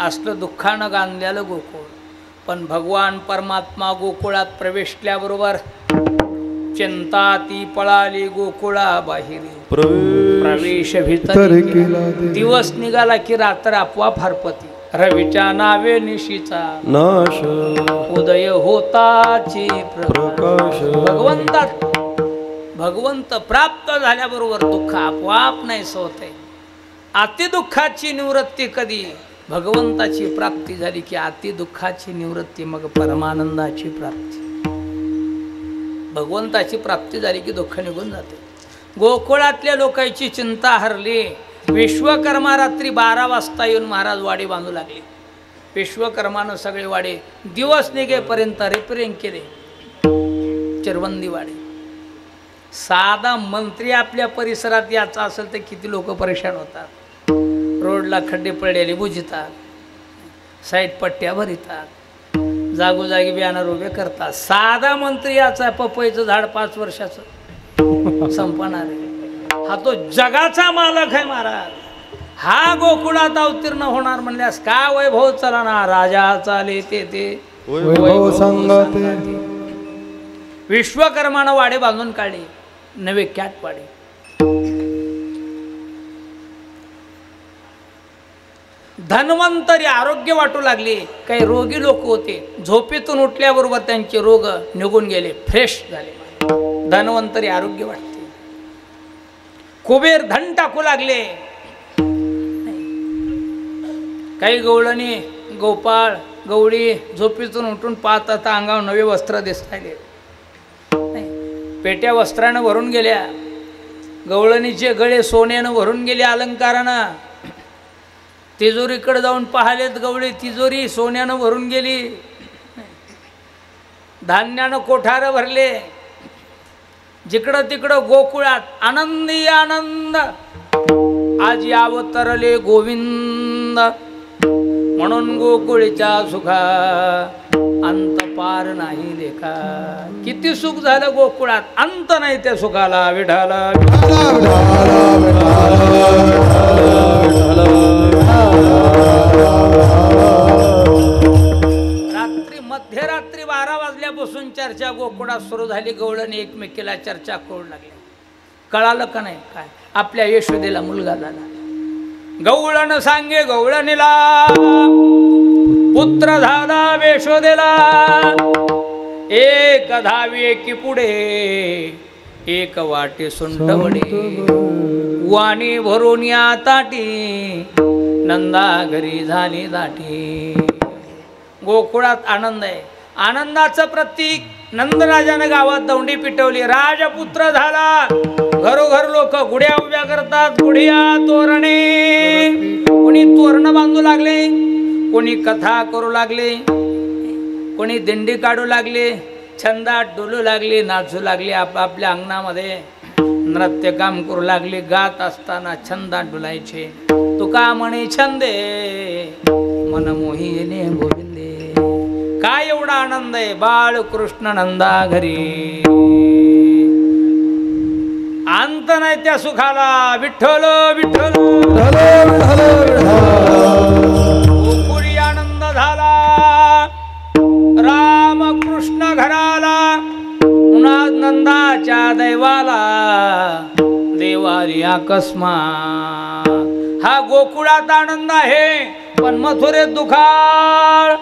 असलं दुःखानं गांधलेलं गोकुळ. पण भगवान परमात्मा गोकुळात प्रवेशल्याबरोबर चिंता ती पळाली गोकुळा बाहेरी. प्रवेश भीतर दिवस निघाला की रात्र आपोआप हरपती. रवीच्या नावे निशीचा नाश, उदय होताची प्रकाश. भगवंत प्राप्त झाल्याबरोबर दुःख आपोआप नाहीस होते. अतिदुःखाची निवृत्ती कधी? भगवंताची प्राप्ती झाली की अतिदुःखाची निवृत्ती, मग परमानंदाची प्राप्ती. भगवंताची प्राप्ती झाली की दुःख निघून जाते. गोकुळातल्या लोकांची चिंता हरली. विश्वकर्मा रात्री 12 वाजता येऊन महाराज वाडी बांधू लागले. विश्वकर्मानं सगळे वाडे दिवस निघेपर्यंत रिपेरिंग केले. चिरवंदी वाडे. साधा मंत्री आपल्या परिसरात याचा असेल तर किती लोक परेशान होतात. रोडला खड्डे पडलेले बुजतात, साईड पट्ट्या भरितात, जागोजागी बॅनर उभे करतात. साधा मंत्री याचा पपईचं झाड 5 वर्षाचं संपणार आहे. हा तो जगाचा मालक आहे महाराज. हा गोकुळात अवतीर्ण होणार म्हणल्यास का वैभव चला ना राजा चाले ते वैभव संगते विश्वकर्मानं वाडे बांधून काढले नवे कॅट वाडे. धन्वंतरी आरोग्य वाटू लागले. काही रोगी लोक होते झोपेतून उठल्याबरोबर त्यांचे रोग निघून गेले फ्रेश झाले. धन्वंतरी आरोग्य वाटते. कुबेर धन टाकू लागले. काही गवळणी गोपाळ गवळी झोपेतून उठून पाहत आता अंगावर नवे वस्त्र दिसतायले. पेट्या वस्त्रानं भरून गेल्या. गवळणीचे गळे सोन्यानं भरून गेले अलंकारानं. तिजोरीकडे जाऊन पाहिलेत गवळी तिजोरी सोन्यानं भरून गेली. धान्यानं कोठार भरले. जिकडं तिकडं गोकुळात आनंदी आनंद. आज अवतरले गोविंद म्हणून गोकुळीच्या सुखा अंत पार नाही लेखा. किती सुख झालं गोकुळात अंत नाही त्या सुखाला. विठाला रात्री मध्यरात्री 12 वाजल्यापासून चर्चा गोकुळात सुरू झाली. गवळणी एकमेकीला चर्चा करू लागली. कळालं का नाही काय आपल्या यशोदेला मुलगा झाला. गवळण सांगे गवळणीला पुत्र झाला यशोदेला. एक धावी एकी पुढे एक वाटे सुंटवडे. वाणी भरून या ताटी नंदा घरी झाली दाटी. गोकुळात आनंद आहे. आनंदाचं प्रतीक नंदराजानं गावात दौंडी पिटवली. राजपुत्र झाला. घरोघर लोक गुढ्या उभ्या करतात. गुढिया तोरणे. कोणी तोरण बांधू लागले. कोणी कथा करू लागले. कोणी दिंडी काढू लागले. छंदात डोलू लागले. नाचू लागले. आपापल्या अंगणामध्ये नृत्य काम करू लागले. गात असताना छंदात डुलायचे. तुका म्हणे छंदे मन मोहिने गोविंदे. काय एवढा आनंद आहे. बाळ कृष्ण नंदा घरी अंत नाही त्या सुखाला. विठ्ठल विठ्ठल गोकुळी आनंद झाला. राम कृष्ण घराला पुन्हा नंदाच्या दैवाला देवारी अकस्मात. हा गोकुळात आनंद आहे पण मथुरेत दुखाळ.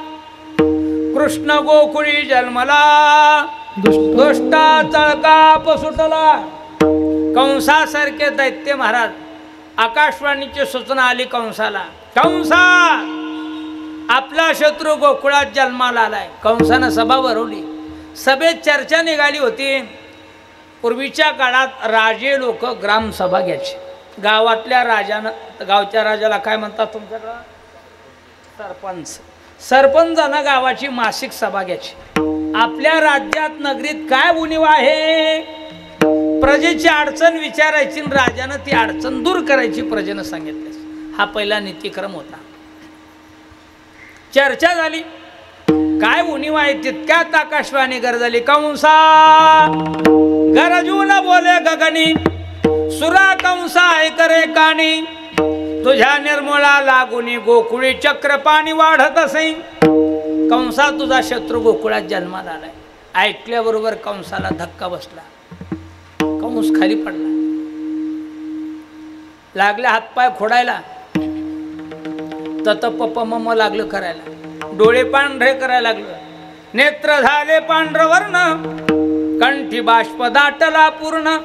कृष्ण गोकुळी जन्मला दुष्टा चळकाप सुटला. कंसासारखे दैत्य महाराज आकाशवाणीची सूचना आली कंसाला. कंसा आपला शत्रू गोकुळात जन्माला आलाय. कंसानं सभा भरवली. सभेत चर्चा निघाली होती. पूर्वीच्या काळात राजे लोक ग्रामसभा घ्यायचे. गावातल्या राजानं गावच्या राजाला काय म्हणतात तुमच्याकडं सरपंच. सरपंचानं गावाची मासिक सभा घ्यायची. आपल्या राज्यात नगरीत काय उणीव आहे प्रजेची अडचण विचारायची. राजानं ती अडचण दूर करायची प्रजेनं सांगितलं. हा पहिला नीतिक्रम होता. चर्चा झाली. काय उणीव आहे तितक्यात आकाशवाणी गरजली. कंसा गरजून बोले गगनी सुरा कंसा ऐकरे कानी. तुझ्या निर्मळा लागुनी गोकुळी चक्र पाणी वाढत असे. कंसा तुझा शत्रू गोकुळात जन्माला आलाय. ऐकल्याबरोबर कंसाला धक्का बसला. कंस खाली पडला. लागले हातपाय खोडायला. तत पप मम लागलं करायला. डोळे पांढरे करायला लागलं. नेत्र झाले पांढरवर्ण. कंठी बाष्प दाटला पूर्ण.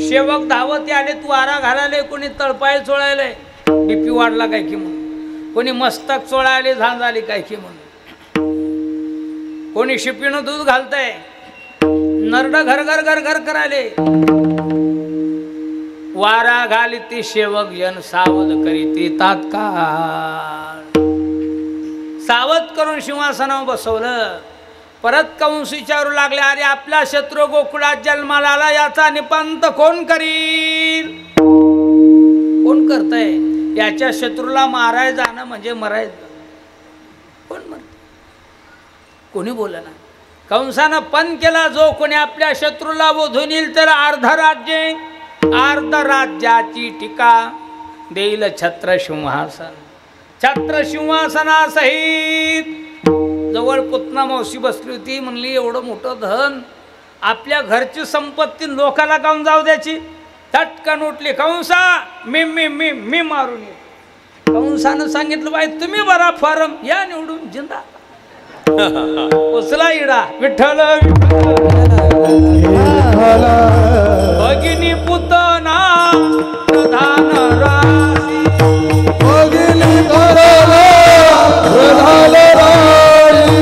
सेवक धावत आले. तू वारा घालाले. कोणी तळपाय चोळायले. बीपी वाढला काय की म्हणून. कोणी मस्तक चोळायले झांज आली काय की म्हणून. कोणी शिपीनं दूध घालतंय. नरड घर घर घर घर करायले. वारा घाली ती सेवक जन सावध करीती तात्काळ. सावध करून सिंहासनावर बसवलं. परत कंस विचारू लागले. अरे आपला शत्रू गोकुळात जन्माला आला. याचा निपांत कोण करील. कोण करतय. याच्या शत्रूला माराय जाणं म्हणजे मरायचं. कोण म्हणत. कोणी बोला ना. कंसानं पण केला. जो कोणी आपल्या शत्रूला बोधून येईल त्याला अर्ध राज्य अर्ध राज्याची टीका. देईल छत्र सिंहासन. छत्र सिंहासनासहित जवळ पुतना मावशी बसली होती. म्हणली एवढं मोठं धन आपल्या घरची संपत्ती लोकाला काऊन जाऊ द्यायची. तटकन उठली. कंसा मी मी मी मी मारून ये. कंसानं सांगितलं बाई तुम्ही बरा फॉर्म या निवडून जिंदा. उचला इडा. विठ्ठल भगिनी पुतना प्रधान राशी. भगिनी कराला प्रधान राशी.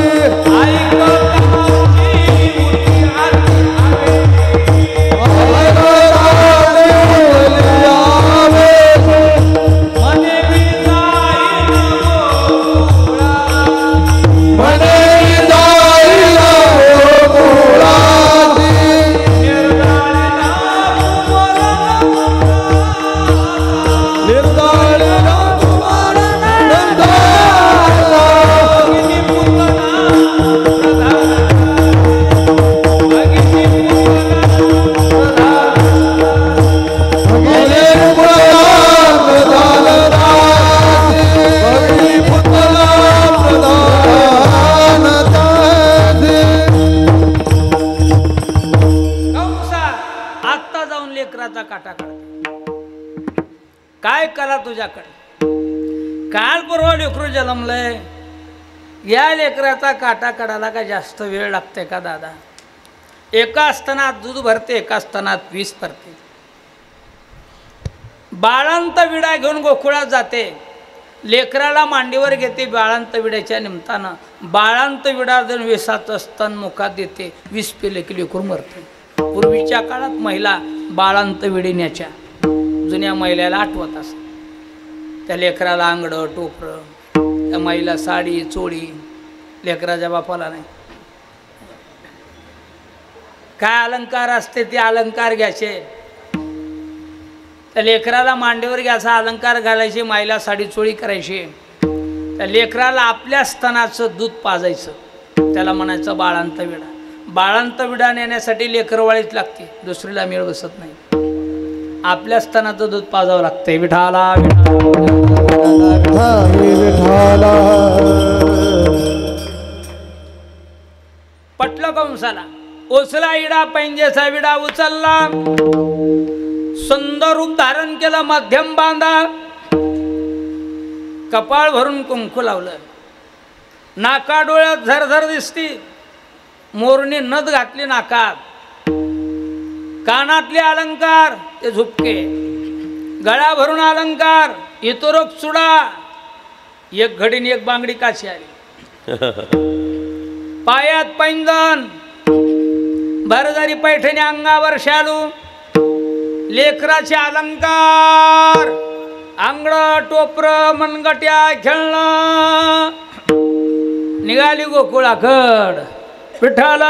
काय करा तुझ्याकडे. काल परवा लेकरू जन्मलंय. या लेकराचा काटा काढायला का जास्त वेळ लागते का दादा. एका स्तनात दूध भरते, एका स्तनात विष भरते. बाळांत विडा घेऊन गोकुळात जाते. लेकराला मांडीवर घेते बाळांत विड्याच्या निमित्तानं. बाळांत विडा जण विषाचं स्तन मुखात देते. विष पेले की लेकरू मरते. पूर्वीच्या काळात महिला बाळांत विडी न्याच्या. जुन्या महिलेला आठवत असत. त्या लेकराला आंगडं टोपरं, त्या महिला साडी चोळी. लेकराच्या बापाला नाही. काय अलंकार असते ते अलंकार घ्यायचे. त्या लेकराला मांडीवर घ्यायचा अलंकार घालायचे. माईला साडी चोळी करायची. त्या लेकराला आपल्या स्तनाचं दूध पाजायचं. त्याला म्हणायचं बाळांत विडा. बाळांत विडा नेण्यासाठी लेकरवाळीच लागते. दुसरीला मेळ बसत नाही. आपल्या स्तनाचं दूध पाजावं लागतंय. विठाला पटलं कंसाला. ओसला इडा पैंजेचा विडा उचलला. सुंदर रूप धारण केलं. मध्यम बांधा. कपाळ भरून कुंकू लावलं. नाका डोळ्यात झरझर दिसती. मोरणी नथ घातली नाकात. कानातले अलंकार ते झुपके. गळा भरून अलंकार. इतरोक चुडा. एक घडीने एक बांगडी काशी आली. पायात पैंजण. भरदारी पैठणी अंगावर शालू. लेकराचे अलंकार. आंगड टोपर मनगट्या खेळणं. निघाली गोकुळाकड. विठ्ठल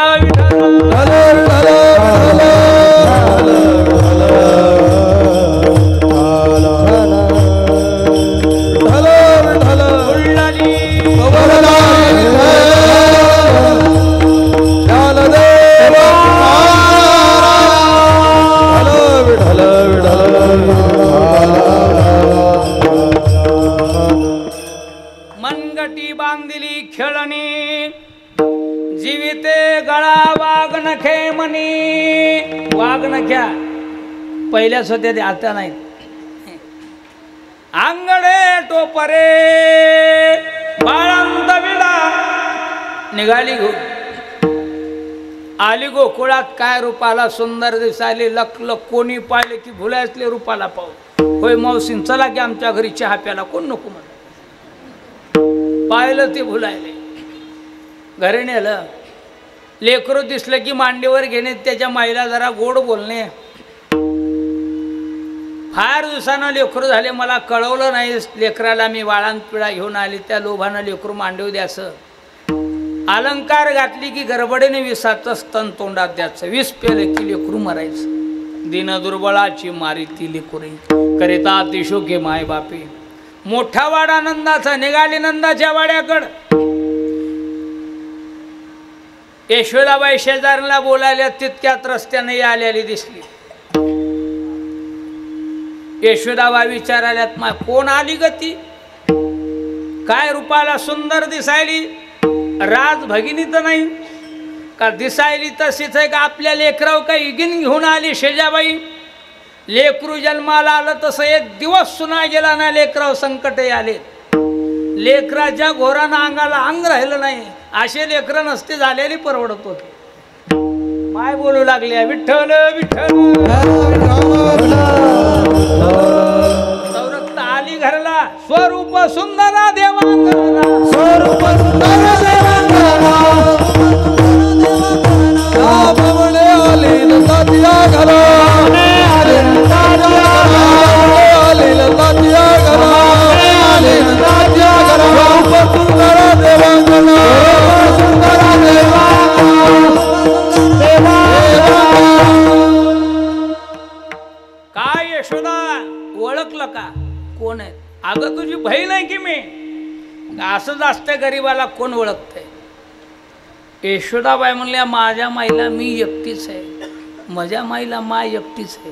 मनगटी बांधिली खेळणी. जीविते गळा वाघनखे मनी. वाघनख्या पहिल्याच होत्या ते आता नाहीत. आंगडे टोपरे बाळांत विडा. निघाली आली गोकुळात. काय रूपाला सुंदर दिसायले. लख लख कोणी पाहिले की भुलायसले रूपाला पाहू. होय मावशीन चला की आमच्या घरी चहा प्याला. कोण नको म्हणा. पाहिलं ते भुलायले. घरी नेलं. लेकरू दिसलं की मांडीवर घेणे. त्याच्या माईला जरा गोड बोलणे. फार दिवसानं लेकरू झाले. मला कळवलं नाही लेकराला मी वाळांत पिळा घेऊन आली. त्या लोभानं लेकरू मांडीव द्यायचं. अलंकार घातली की गडबडीने विषाचं स्तन तोंडात द्यायचं. विष पेलं की लेकरू मरायचं. दिन दुर्बळाची मारी ती लेकरी. करिता अतिशोके माय बापी. मोठा वाडा नंदाचा. निघाली नंदाच्या वाड्याकड. यशोदाबाई शेजारला बोलायला. तितक्यात रस्त्याने आलेली दिसली. यशोदाबाई विचाराल्यात मा कोण आली गती, काय रूपाला सुंदर दिसायली, राज भगिनी तर नाही का, दिसायली तशीच आहे का, आपल्या लेकराव काही इगिन घेऊन आली शेजाबाई. लेकरू जन्माला आलं तसं एक दिवस सुना गेला ना, लेकराव संकटे आले. लेकराच्या घोरानं अंगाला अंग राहिलं नाही, असे लेकरं नसते झालेली परवडत होते. माय बोलू लागले विठ्ठल विठ्ठल, सौरक्त आली घरला, स्वरूप सुंदरा देवांगना, स्वरूप सुंदर देवांगना, भवने आली नंदातिया घरा, आली नंदातिया घरा, आली नंदातिया घरा, स्वरूप सुंदर देवांगना, सुंदर देवांगना. काय यशोदा ओळखलं का, कोण आहे? अगं तुझी बहीण आहे की मी. असंच असते गरीबाला कोण ओळखते. यशोदाबाई म्हणल्या माझ्या माईला मी एकटीच आहे, माझ्या माईला माय एकटीच आहे,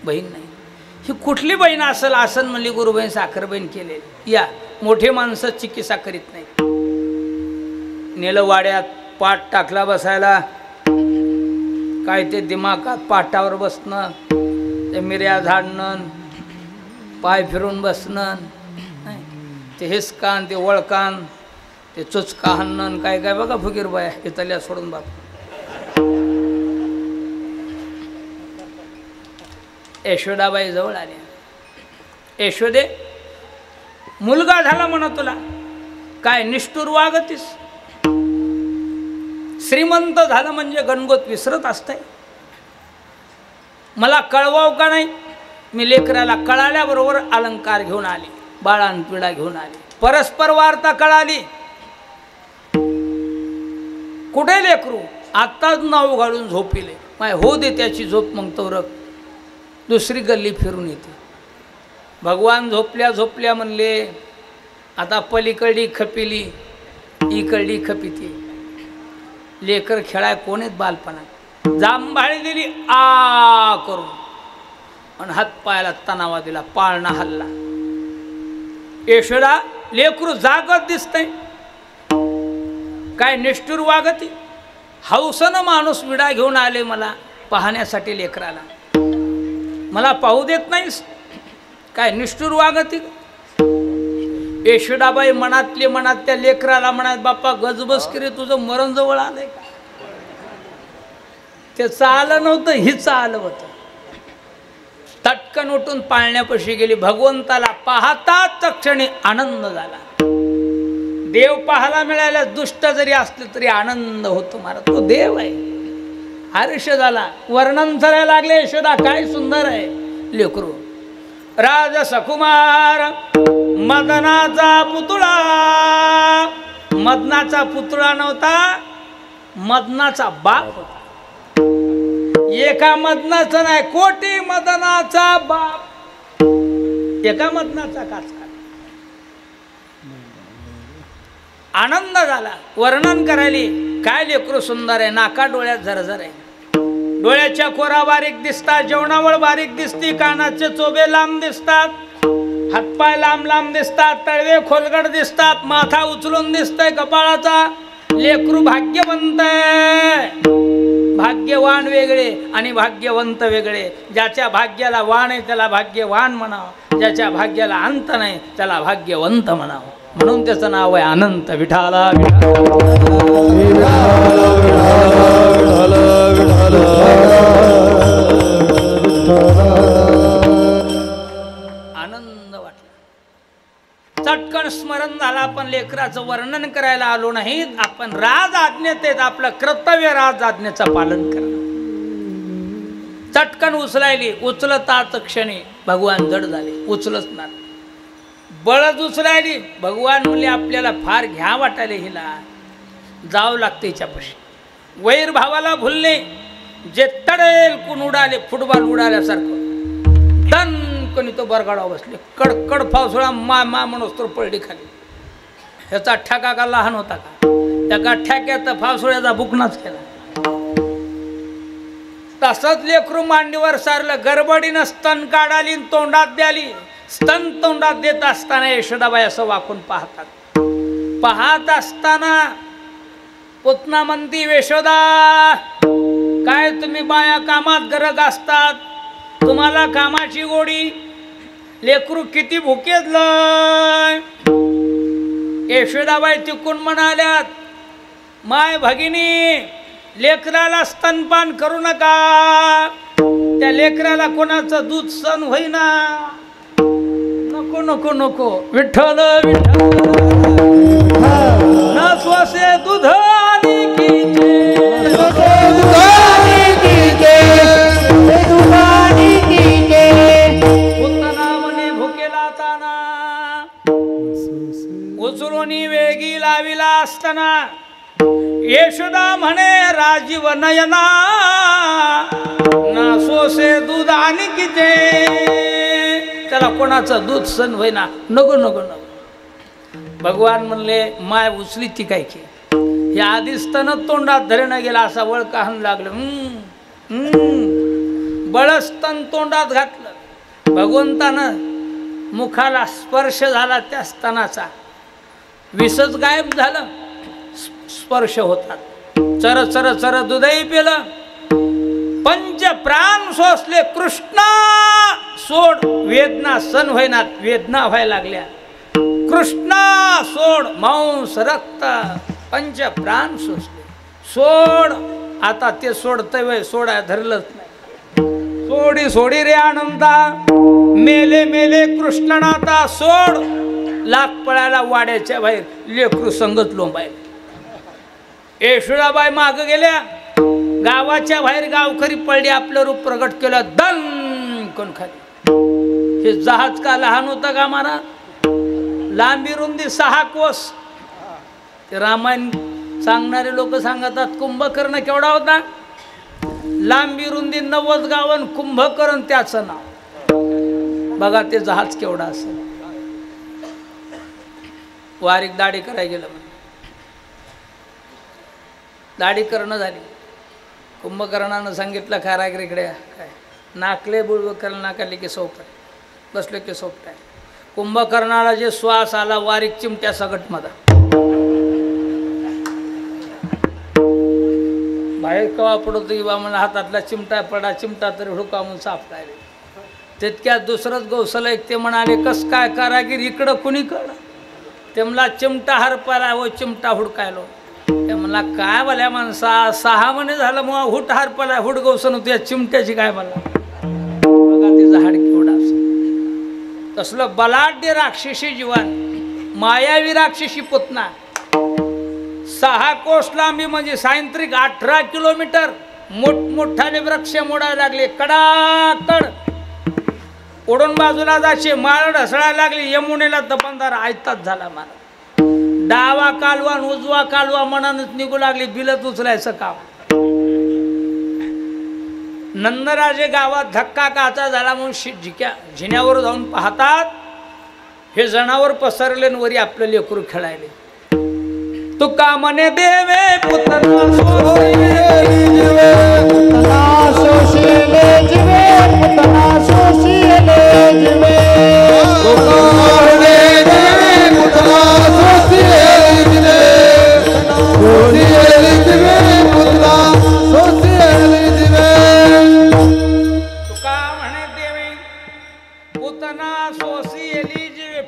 बहीण नाही. ही कुठली बहीण असेल असं म्हणली गुरुबहीण साखरबहीण केलेली. या मोठे माणसं चिकित्सा करीत नाही. नेलं वाड्यात, पाठ टाकला बसायला, काय ते दिमागात पाटावर बसणं, ते मिऱ्या झाडणं, पाय फिरून बसणं, ते हिसकान, ते वळकान, ते चुचका हाणणं, काय काय बघा फुगीर बाया इथल्या सोडून बाप. यशोदाबाई जवळ आल्या. यशोदे मुलगा झाला म्हणा तुला, काय निष्ठुर वागतीस. श्रीमंत झालं म्हणजे गणगोत विसरत असतंय. मला कळवाव का नाही, मी लेकराला कळाल्याबरोबर अलंकार घेऊन आली, बाळान पिढा घेऊन आली, परस्पर वार्ता कळाली. कुठे लेकरू आत्ताच नाव घालून झोपिले, माय हो दे त्याची झोप, मग तोरक दुसरी गल्ली फिरून येते. भगवान झोपल्या झोपल्या म्हणले, आता पलीकडली खपिली, इकडली खपिती. लेकर खेळाय कोण आहेत बालपणात. जांभाळी दिली आ करून आणि हात पायाला तणावा दिला, पाळणा हल्ला. यशोदा लेकरू जागत दिसतंय, काय निष्ठुर वागती. हौसनं माणूस विडा घेऊन आले मला पाहण्यासाठी लेकराला, मला पाहू देत नाहीस, काय निष्ठुर वागती. यशोदाबाई मनातले मनात त्या लेकराला म्हणत, बाप्पा गजबस किरे तुझं मरण जवळ आलंय का. ते चालं नव्हतं, हिचं आलं होतं. तटकन उठून पाळण्यापाशी गेली. भगवंताला पाहताच क्षणी आनंद झाला. देव पाहायला मिळाला, दुष्ट जरी असले तरी आनंद होतो. महाराज तो देव आहे. हर्ष झाला. वर्णन करायला लागले, यशोदा काय सुंदर आहे लेकरू. राज सकुमार मदनाचा पुतळा. मदनाचा पुतळा नव्हता, मदनाचा बाप होता. एका मदनाचा नाही, कोटी मदनाचा बाप. एका मदनाचा काचका. आनंद झाला. वर्णन करायली, काय लेकरू सुंदर आहे. नाका डोळ्यात झरझर आहे. डोळ्याच्या कोरा बारीक दिसतात, जेवणावळ बारीक दिसती, कानाचे चोबे लांब दिसतात, हातपाय लांब लांब दिसतात, तळवे खोलगड दिसतात, माथा उचलून दिसतंय कपाळाचा. लेकरू भाग्यवंत आहे. भाग्यवान वेगळे आणि भाग्यवंत वेगळे. ज्याच्या भाग्याला वाण आहे त्याला भाग्यवान म्हणावं, ज्याच्या भाग्याला अंत नाही त्याला भाग्यवंत म्हणावं. म्हणून त्याचं नाव आहे अनंत विठाला. आनंद वाटला. चटकन स्मरण झाला. आपण लेकराचं वर्णन करायला आलो नाही, आपण राज आज्ञेत आपलं कर्तव्य राज आज्ञेचं पालन करणं. चटकन उचलायली. उचलताच क्षणी भगवान जड झाले, उचलच ना. बळच उचलायली. भगवान म्हणले आपल्याला फार घ्या वाटायला, हिला जावं लागतं हिच्यापाशी. वैर भावाला भुलले, जे तडेल कोण उडाले, फुटबॉल उडाल्यासारखं दणकणी तो बरगाडा बसले. कडकड पावसाळा मा मा म्हणूस तर पडली खाली. ह्याचा ठ्याका का लहान होता का. त्या ठ्याक्यात पावसाळ्याचा बुकनाच केला. तसंच लेकरू मांडीवर सारलं, गडबडीनं स्तन काढाली आणि तोंडात द्याली. स्तन तोंडात देत असताना यशोदाबाई असं वाकून पाहतात. पाहत असताना पुतना म्हणती, यशोदा काय तुम्ही बाया कामात गरज असतात, तुम्हाला कामाची गोडी, लेकरू किती भुकेतलं. यशोदाबाई तिकून म्हणाल्यात, माय भगिनी लेकराला स्तनपान करू नका, त्या लेकराला कोणाचं दूध सण होईना. नको नको नको विठ्ठल विठ्ठल न स्वसे दूध आणि पुतना म्हणे भुकेला ताना, उचलूनी वेगी लाविला असताना यशोदा म्हणे राजीव नयना ना सोसे दूध आणि किते, त्याला कोणाचं दूध सण होईना. नको नको नको. भगवान म्हणले, माय उचली ती काय की, या आधीच तन तोंडात धरणं गेला, असा वळ काहून लागलं. बळस्तन तोंडात घातलं. भगवंतानं मुखाला स्पर्श झाला, त्या स्तनाचा विषच गायब झालं. स्पर्श होतात. चर चर चर दूधही पिलं. पंच प्राण सोसले. कृष्णा सोड, वेदना सण होईनात, वेदना व्हायला लागल्या. कृष्णा सोड, मांस रक्त पंच प्राण सोसले. सोड, आता ते सोडतंय वय, सोडा धरलंच नाही. सोडी सोडी रे आनंदा, मेले मेले कृष्णनाथा सोड. लाख पळायला वाड्याच्या बाहेर, लेकरू संगत लोंबायला. यशोदाबाई माग गेल्या. गावाच्या बाहेर गावकरी पडली, आपलं रूप प्रगट केलं. दन कोण खाली. हे जहाज का लहान होतं का मारा, लांबी रुंदी 6 कोस. ते रामायण सांगणारे लोक सांगतात कुंभकर्ण केवढा होता, लांबी रुंदी 90 गावन, कुंभकर्ण त्याचं नाव. बघा ते जहाज केवढा असेल. वारीक दाढी करायला गेलं म्हणजे दाढी करणं झाली. कुंभकर्णानं सांगितलं, कारागिरीकडे काय नाकले बुळव करायला, नाकाले की सोपट, बसले की सोपट आहे. कुंभकर्णाला जे श्वास आला, वारीक चिमट्या सगट मध्ये बाहेर कवा पडतो किंवा मला हातातला चिमटा पडा, चिमटा तरी हुडका म्हणून साफ राहिले. तितक्यात दुसरंच गौसल एक ते म्हणाले, कस काय कारागीर इकडं कुणी कळ. ते मला चिमटा हरपायला व चिमटा हुडकायलो. ते मला काय भल्या माणसा, 6 महिने झालं मग हुट हरपायला, हुट गौसन होती, या चिमट्याची काय मला. बघा तिचं हाड केवढा असं. तसलं बलाढ्य राक्षसी जीवन, मायावी राक्षसी पुतना. 6 कोस लांबी म्हणजे सायंत्रिक 18 किलोमीटर. मोठमोठाले वृक्ष मोडायला लागले, कडाकड ओढून बाजूला जायचे. माळ ढसळायला लागली. यमुनेला दबंदार आयताच झाला मला. डावा कालवा उजवा कालवा मनानच निघू लागली. बिलत उचलायचं काम. नंदराजे गावात धक्का काचा झाला म्हणून झिण्यावर जाऊन पाहतात, हे जनावर पसरले वरी आपलं लेकरू खेळायले. तुका म्हणे देवे पुतना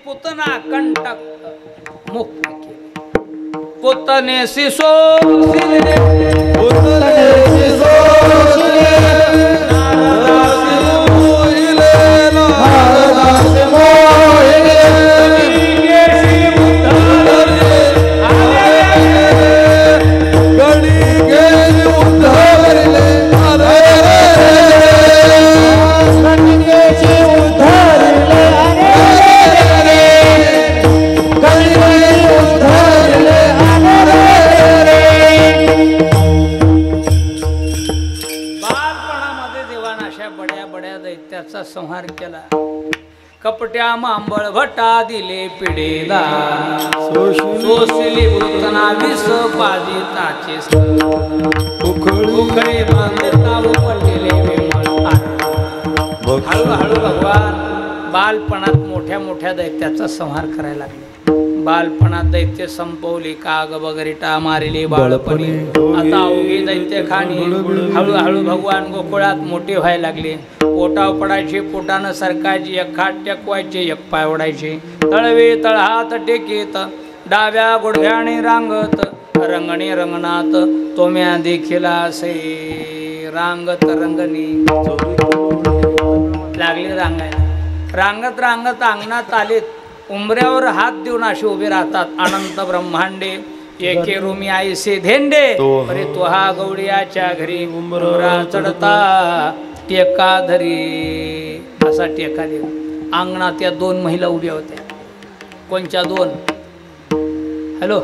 पुतना कंटक मुक्त पुतने सिसो संहार केला. कपट्या मांबळ भटा दिले पिढेला, सोसली पुतना विष पाजिताचे उखळे बांधता पडलेले हळूहळू भगवान बालपणात मोठ्या मोठ्या दैत्याचा संहार करायला लागले. बालपणात दैत्य संपवली, काग बगरिटा मारिली बाळपणी. आता अवघी दैत्य खाणी. हळूहळू भगवान गोकुळात मोठे व्हायला लागले. पोटाव पडायचे, पोटानं सरकायची, एक हात टेकवायचे, एक पाय ओढायचे. तळवे तळहात टेकीत, डाव्या गुडघ्याने रांगत, रंगणी रंगणात तोम्या देखील असे रांगत रंगणी. लागले रांगायला. रांगत रांगत अंगणात आलेत. उंबऱ्यावर हात देऊन असे उभे राहतात. अनंत ब्रह्मांडे एके रुमी आईसे धेंडे, अरे तो हा गवडियाच्या घरी उंबरा चढता टेका धरी. असा टेका देऊ. अंगणात या 2 महिला उभ्या होत्या. कोणच्या 2? हॅलो,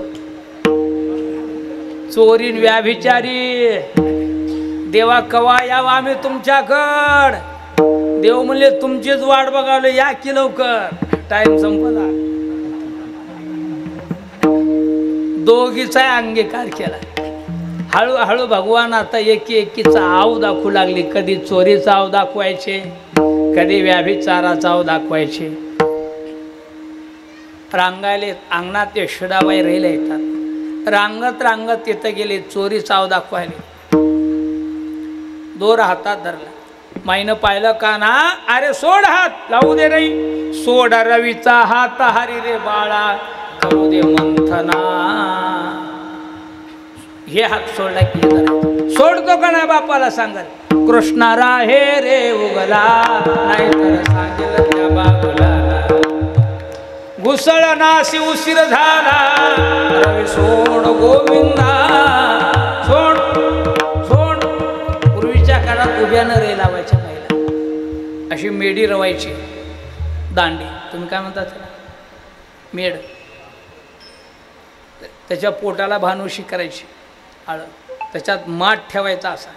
चोरीन व्याभिचारी. देवा कवा यावं आम्ही तुमच्याकड. देव म्हणले तुमचीच वाट बघावलं, या की लवकर, टाइम संपला. दोघीचा अंगीकार केला. हळूहळू भगवान आता एकीचा आव दाखवू लागली. कधी चोरीचा आव दाखवायचे, कधी व्याभिचाराचा आव दाखवायचे. रांगायले अंगणात यशोदाबाई राहिल्या येतात. रांगत रांगत तिथं गेले, चोरीचा आव दाखवायले. दोर हातात धरला. माईनं पाहिलं का ना, अरे सोड हात, लावू दे रे, सोड रवीचा हात हरी रे बाळा, करू दे मंथना. हे हात सोडला की सोडतो का नाही बापाला सांगल. कृष्णा राहे रे उगला, नाहीतर सांगेल त्या बाबूला. घुसळ नासी उशीर झाला, रवी सोड गोविंदा, सोड सोड. पूर्वीच्या काळात उभ्यानं रे लावायच्या महिला, अशी मेडी रवायची. दांडी तुम्ही काय म्हणता त्याला, मेड. त्याच्या पोटाला भानुशी करायची आळं, त्याच्यात माठ ठेवायचा असा.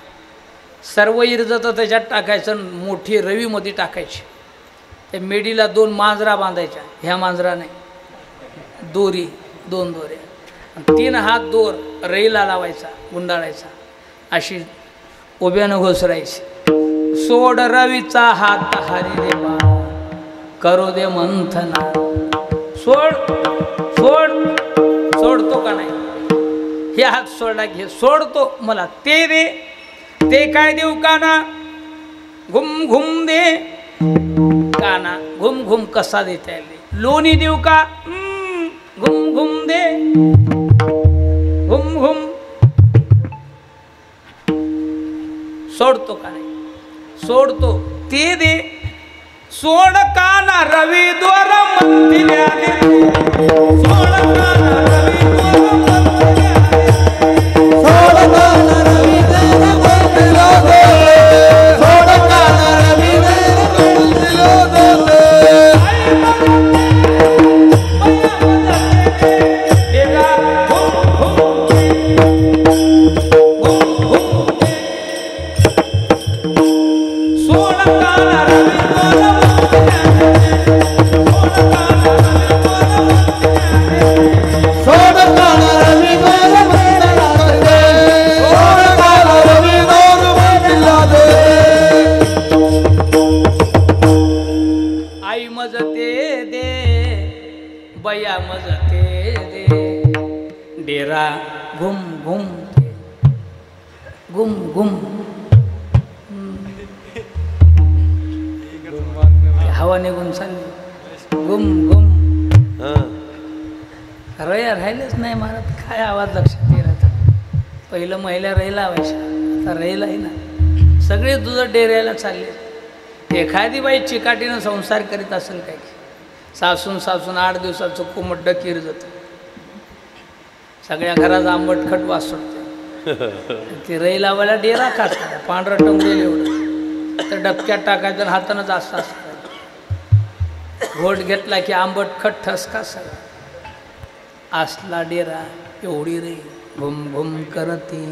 सर्व इरजत त्याच्यात टाकायचं, मोठी रवीमध्ये टाकायची. त्या मेडीला 2 मांजरा बांधायच्या. ह्या मांजरा नाही, दोरी, 2 दोऱ्या, 3 हात दोर रईला लावायचा, गुंडाळायचा. अशी उभ्यानं घोसरायची. सोड रवीचा हात हरी रे बाळा, करू दे मंथना. सोड सोड, सोडतो का नाही. हे हात सोडला घे, सोडतो मला. ते दे, ते काय देऊ काना, घुम घुम दे. काना घुम घुम कसा देता येईल. लोणी देऊ का, घुम घुम दे, घुम घुम. सोडतो का नाही, सोडतो. ते दे, सोड काना रवी द्वार मंदिल्या दे. सोड काना रवी द्वार मंदिल्या दे. सोड काना रवी द्वार मंदिल्या दे. सोड काना रवी द्वार मंदिल्या दे. बया मजते दे. डेरा घुम घुम घुम घुम. हवा निघून चालली. घुम घुम. रया राहिलेच नाही महाराज. काय आवाज लक्षात येईल आता. पहिलं महिला रहिला लावायच्या, आता रहिला आहे ना. सगळे तुझं डेऱ्याला चालले. एखादी बाई चिकाटीनं संसार करीत असेल काय, सासून 8 दिवसाचं कोमट डकीर जातं. सगळ्या घरात आंबटखट वास सुटते. ती रई लावायला डेरा खात पांढरं टंगलेलं एवढं, तर डबक्यात टाकायचं आणि हातानं जास्त असतं. घोट घेतला की आंबटखट ठसका सगळा असला डेरा. एवढी रे घुम घुम करते,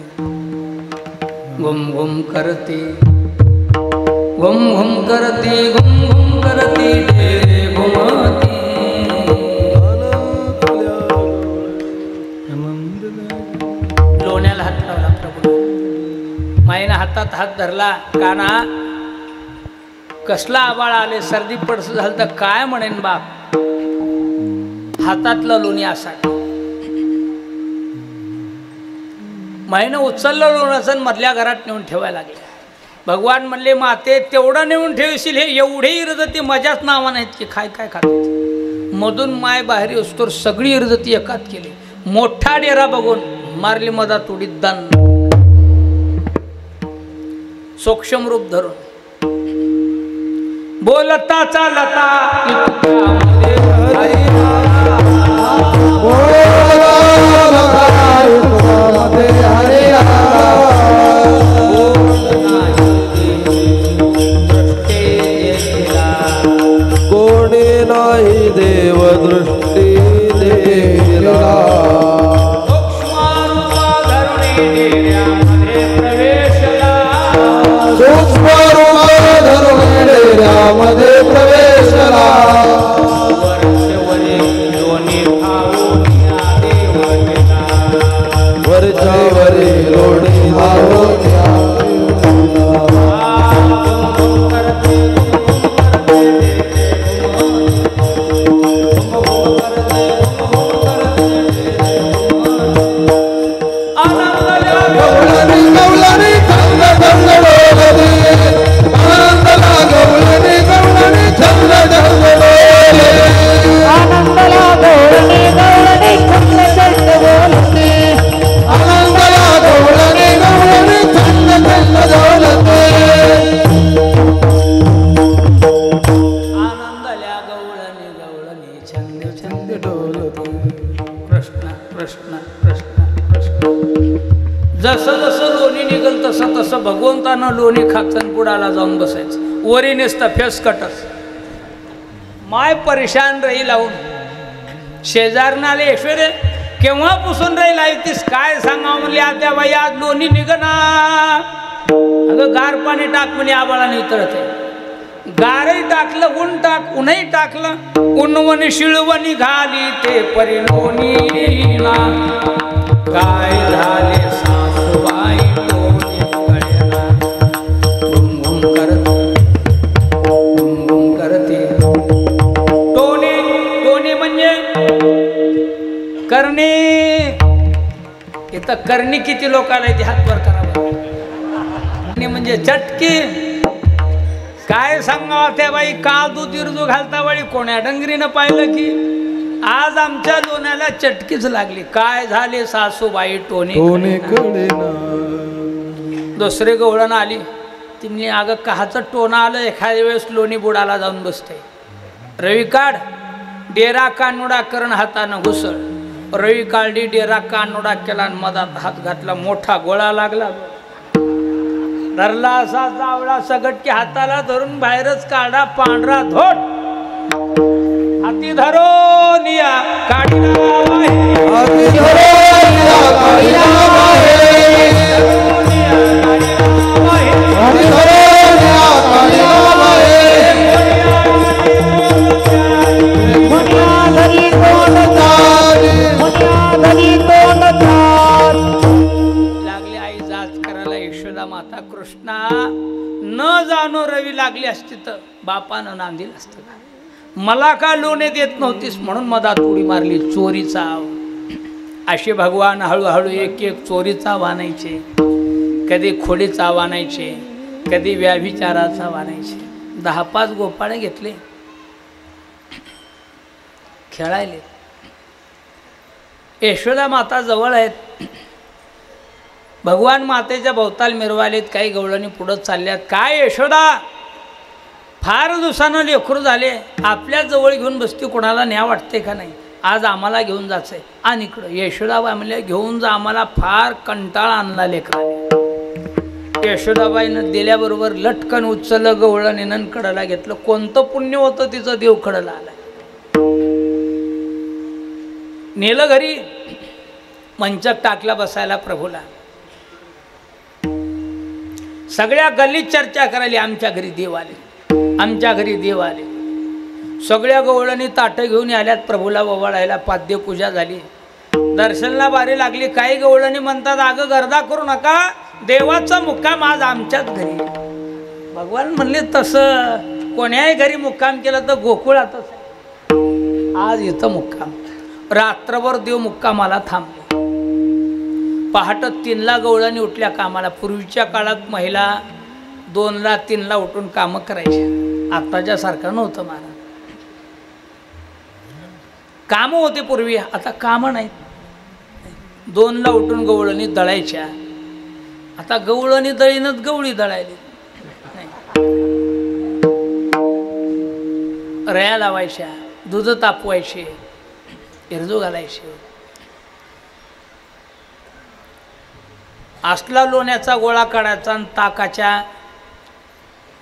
घुम घुम करते, घुम घुम करते, घुम घुम करते, डेरे घुमती. लोण्याला हात लावला प्रभू. माईनं हातात हात धरला. काना कसला आबाळ आले, सर्दी पडस झालं तर काय म्हणेन बाप. हातातलं लोणी असा महिनं उचललं लोणाचं मधल्या घरात नेऊन ठेवायला लागले. भगवान म्हणले माते तेवढं नेऊन ठेवशील, हे एवढे इरजती मजाच नावा नाहीत की काय काय खात. मधून माय बाहेर असतो सगळी इरजती एकात केली. मोठा डेरा बघून मारली मधात उडीत दान, सूक्ष्म रूप धरून बोलता चालता कोणी नाही देव दृष्टी देला. सूक्ष्म रूप धरून डेऱ्यामध्ये प्रवेशला. वरच्या वरी लोणी धावून जसं जसं लोणी निघल तसं तसं भगवंतानं लोणी खाचन बुडाला जाऊन बसायचं. वरी नेसता फेस कटच माय परेशान राही लावून. शेजारनं आले ऐश्वर्य केव्हा पुसून राही लावतीस काय सांगा म्हणले. आता बाई आज लोणी निघना. अगं गार पाणी टाक म्हणजे आबाळा नाही तरत आहे. गारही टाकलं ऊन टाक ऊनही टाकलं ऊनवणी शिळवणी घाली ते परी लोणीला. काय झाले सासूबाई लोणी कळेना. घुम घुम करते टोने. टोने म्हणजे करणे. इथं करणी किती लोकांना इथे हात वर करावा. म्हणजे चटकी. काय सांगावं त्या बाई काल दूध इरजू घालता वळी कोण्या डंगरीनं पाहिलं की आज आमच्या लोण्याला चटकीच लागली. काय झाले सासूबाई टोने कळेना. दुसरे गवळण आली ती म्हणजे अगं काहाचं टोना आलं एखाद्या वेळेस लोणी बुडाला जाऊन बसते. रवी काढ डेरा कानोडा करण हातानं घुसळ. रवी काढली डेरा कानोडा केला आणि मधात हात घातला. मोठा गोळा लागला. धरला असा जावळा सगटकी हाताला धरून बाहेरच काढा पांढरा धोट. हाती धरून या काढीला लागली आई जाच करायला. यशोदा माता कृष्णा न जाणो रवी लागली असती तर बापानं नांदील असतं का. मला का लोणे देत नव्हतीस म्हणून मधात उडी मारली. चोरीचा असे भगवान हळूहळू एक एक चोरीचा वानायचे. कधी खोडीचा वानायचे कधी व्याभिचाराचा वानायचे. 10-5 गोपाळे घेतले खेळायले. यशोदा माता जवळ आहेत. भगवान मातेच्या भोवताल मिरवालेत. काही गवळणी पुढं चालल्यात. काय यशोदा फार दिवसानं लेकरू झाले आपल्या जवळ घेऊन बसती. कोणाला न्या वाटते का नाही. आज आम्हाला घेऊन जायचंय. आणि इकडं यशोदाबाई म्हणले घेऊन जा आम्हाला फार कंटाळा आणला लेकराने. यशोदाबाईनं दिल्याबरोबर लटकन उचललं गवळण नेनन कडला घेतलं. कोणतं पुण्य होतं तिचं देव कडला आला. नेलं घरी मंचक टाकला बसायला प्रभूला. सगळ्या गल्लीत चर्चा करायली आमच्या घरी देव आले आमच्या घरी देव आले. सगळ्या गवळणी ताटं घेऊन आल्यात प्रभूला ओवाळायला. पाद्यपूजा झाली. दर्शनला बारी लागली. काही गवळणी म्हणतात अगं गर्दा करू नका देवाचा मुक्काम आज आमच्याच घरी. भगवान म्हणले तसं कोण्याही घरी मुक्काम केला तर गोकुळातच आहे. आज इथं मुक्काम, रात्रभर देव मुक्कामाला थांबले. पहाटे 3ला गवळणी उठल्या कामाला. पूर्वीच्या काळात महिला 2ला 3ला उठून कामं करायच्या, आत्ताच्या सारखं नव्हतं. मला कामं होते पूर्वी, आता कामं नाहीत. 2ला उठून गवळणी दळायच्या. आता गवळणी दळीनच गवळी दळायली. रया लावायच्या, दूध तापवायचे, इरजू घालायचे. असला लोण्याचा गोळा काढायचा आणि ताकाच्या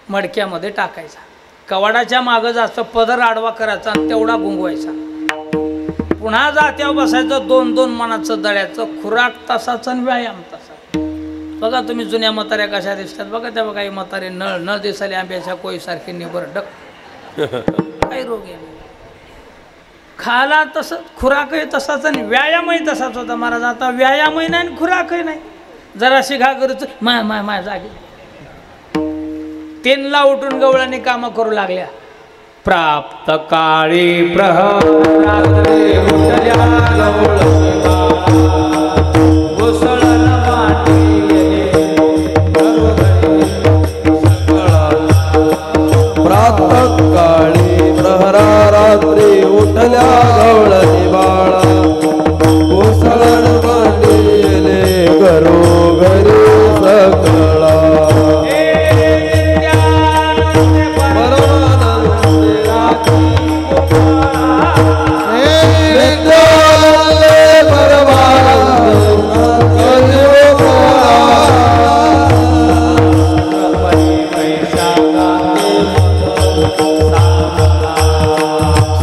मडक्यामध्ये टाकायचा. कवाडाच्या मागं जास्त पदर आडवा करायचा आणि तेवढा गुंगवायचा. पुन्हा जात्यावर बसायचं. 2-2 मनाचं दळ्याचं. खुराक तसाच आणि व्यायाम तसा. बघा तुम्ही जुन्या म्हाताऱ्या कशा दिसतात बघा. त्या बघा म्हातारे न दिसाले आंब्याच्या कोईसारखे निबरडक. काही रोग आहे खाला तसं, खुराकही तसाच आणि व्यायामही तसाच होता महाराज. आता व्यायामही नाही आणि खुराकही नाही. जराशी घा करूच माय जागे. 3ला उठून गवळणी कामं करू लागल्या. प्राप्त काळी प्रहर रात्री उठल्या गवळणी घुसळण माटी प्रातः काळी प्रहरा रात्री उठल्या गवळणी बाळा कोसळण मांडीले घरोघरी सकळा.